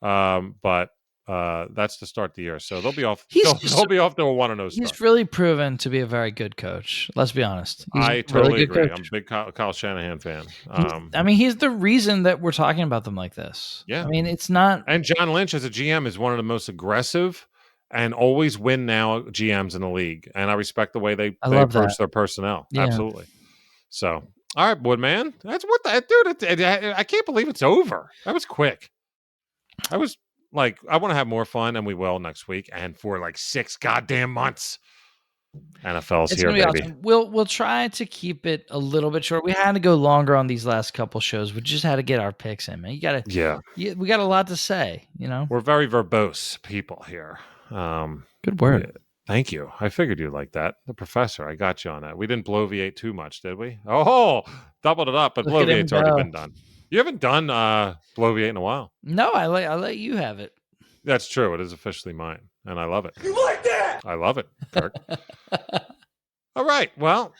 But that's to start the year, so they'll be off. They'll be off to a 1-0 start. He's really proven to be a very good coach. Let's be honest. He's I a totally really good agree. coach. I'm a big Kyle Shanahan fan. I mean, he's the reason that we're talking about them like this. Yeah. I mean, it's not. And John Lynch as a GM is one of the most aggressive and always win now GMs in the league, and I respect the way they approach their personnel. Yeah. Absolutely. So, all right, Woodman. That's what that dude. I can't believe it's over. That was quick. I was like, I want to have more fun, and we will next week, and for like 6 goddamn months. NFL's It's here, gonna be baby. awesome. We'll try to keep it a little bit short. We had to go longer on these last couple shows. We just had to get our picks in, man. We got a lot to say. You know, we're very verbose people here. Good word. Yeah, thank you. I figured you'd like that. The professor, I got you on that. We didn't bloviate too much, did we? Oh, doubled it up, but bloviate's already been done. You haven't done bloviate in a while. No, I let you have it. That's true. It is officially mine, and I love it. You like that? I love it, Kirk. All right. Well,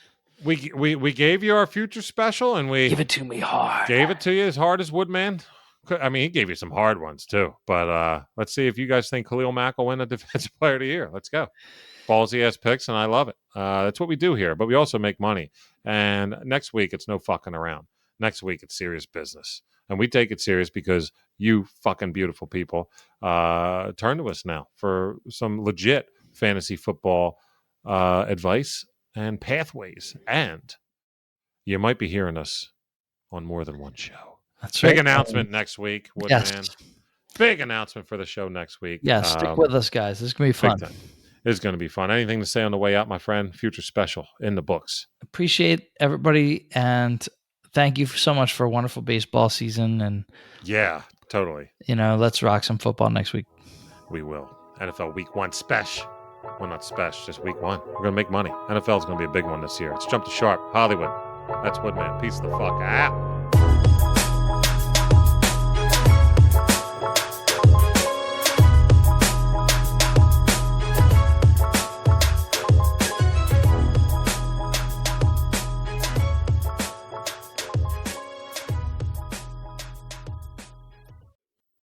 we gave you our future special, and we Give it to me hard. Gave it to you as hard as Woodman. I mean, he gave you some hard ones too. But let's see if you guys think Khalil Mack will win a Defensive Player of the Year. Let's go. Ballsy ass picks, and I love it. That's what we do here. But we also make money. And next week, it's no fucking around. Next week, it's serious business. And we take it serious because you fucking beautiful people turn to us now for some legit fantasy football advice and pathways. And you might be hearing us on more than one show. That's Big right. announcement next week, Woodman. Yes. Big announcement for the show next week. Yeah, stick with us, guys. This is going to be fun. It's going to be fun. Anything to say on the way out, my friend? Future special in the books. Appreciate everybody, and thank you so much for a wonderful baseball season. And yeah, totally. Let's rock some football next week. We will. NFL Week 1 Spesh. Well, not Spesh, just Week 1. We're going to make money. NFL is going to be a big one this year. Let's jump to sharp. Hollywood. That's Woodman. Peace the fuck out.